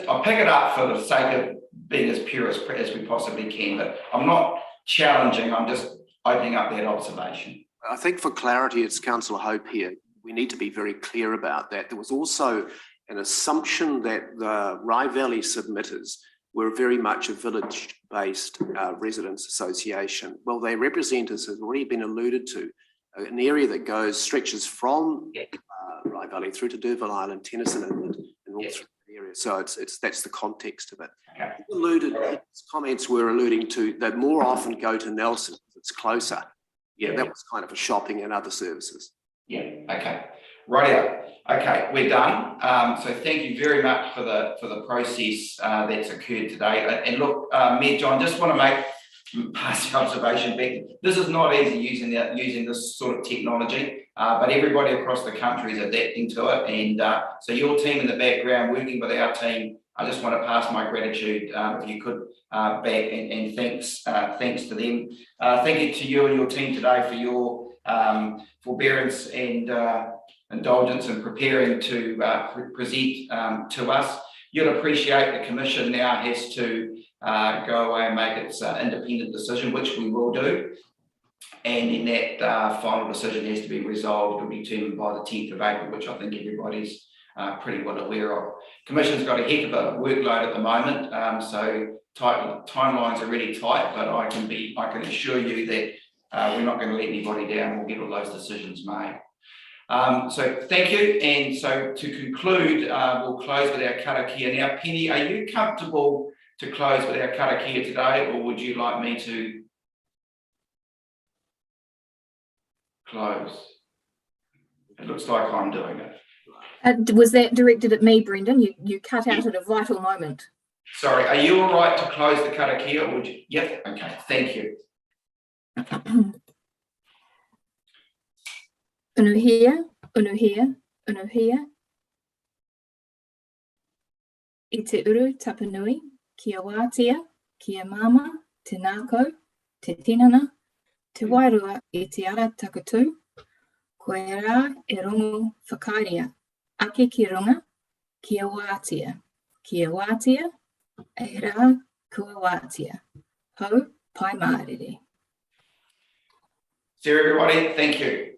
I'll pick it up for the sake of being as pure as we possibly can, but I'm not challenging, I'm just opening up that observation. I think for clarity, it's Councillor Hope here. We need to be very clear about that. There was also an assumption that the Rye Valley submitters were very much a village-based residents association. Well, their representatives have already been alluded to, an area that stretches from Rye Valley through to D'Urville Island, Tennyson Inlet, and all through the area. So that's the context of it. Okay. His comments were alluding to that more often go to Nelson because it's closer. Yeah, that was kind of a shopping and other services. Yeah, okay. Rightio. Okay, we're done. So thank you very much for the process that's occurred today. And look, Mayor John, just want to pass the observation back. This is not easy using this sort of technology, but everybody across the country is adapting to it. And so your team in the background working with our team, I just want to pass my gratitude, if you could, back and thanks to them. Thank you to you and your team today for your forbearance and indulgence in preparing to present to us. You'll appreciate the Commission now has to go away and make its independent decision, which we will do. And then that final decision has to be resolved or determined by the 10th of April, which I think everybody's pretty well aware of. Commission's got a heck of a workload at the moment, so timelines are really tight, but I can assure you that we're not going to let anybody down. We'll get all those decisions made. So thank you. And so to conclude, we'll close with our karakia. Now, Penny, are you comfortable to close with our karakia today, or would you like me to close? It looks like I'm doing it. Was that directed at me, Brendan? You cut out at a vital moment. Sorry, are you all right to close the karakia? Or would you? Yep, okay, thank you. Unuhia, unuhia, unuhia. I te uru tapanui, kia wātia, kia mama, te nākau, te tinana, te wairua I te ara takatū, koe rā e rongo whakairia. Ake ki runga, kia wātia, e rā kua wātia. Hau, pai mārere. See you everybody, thank you.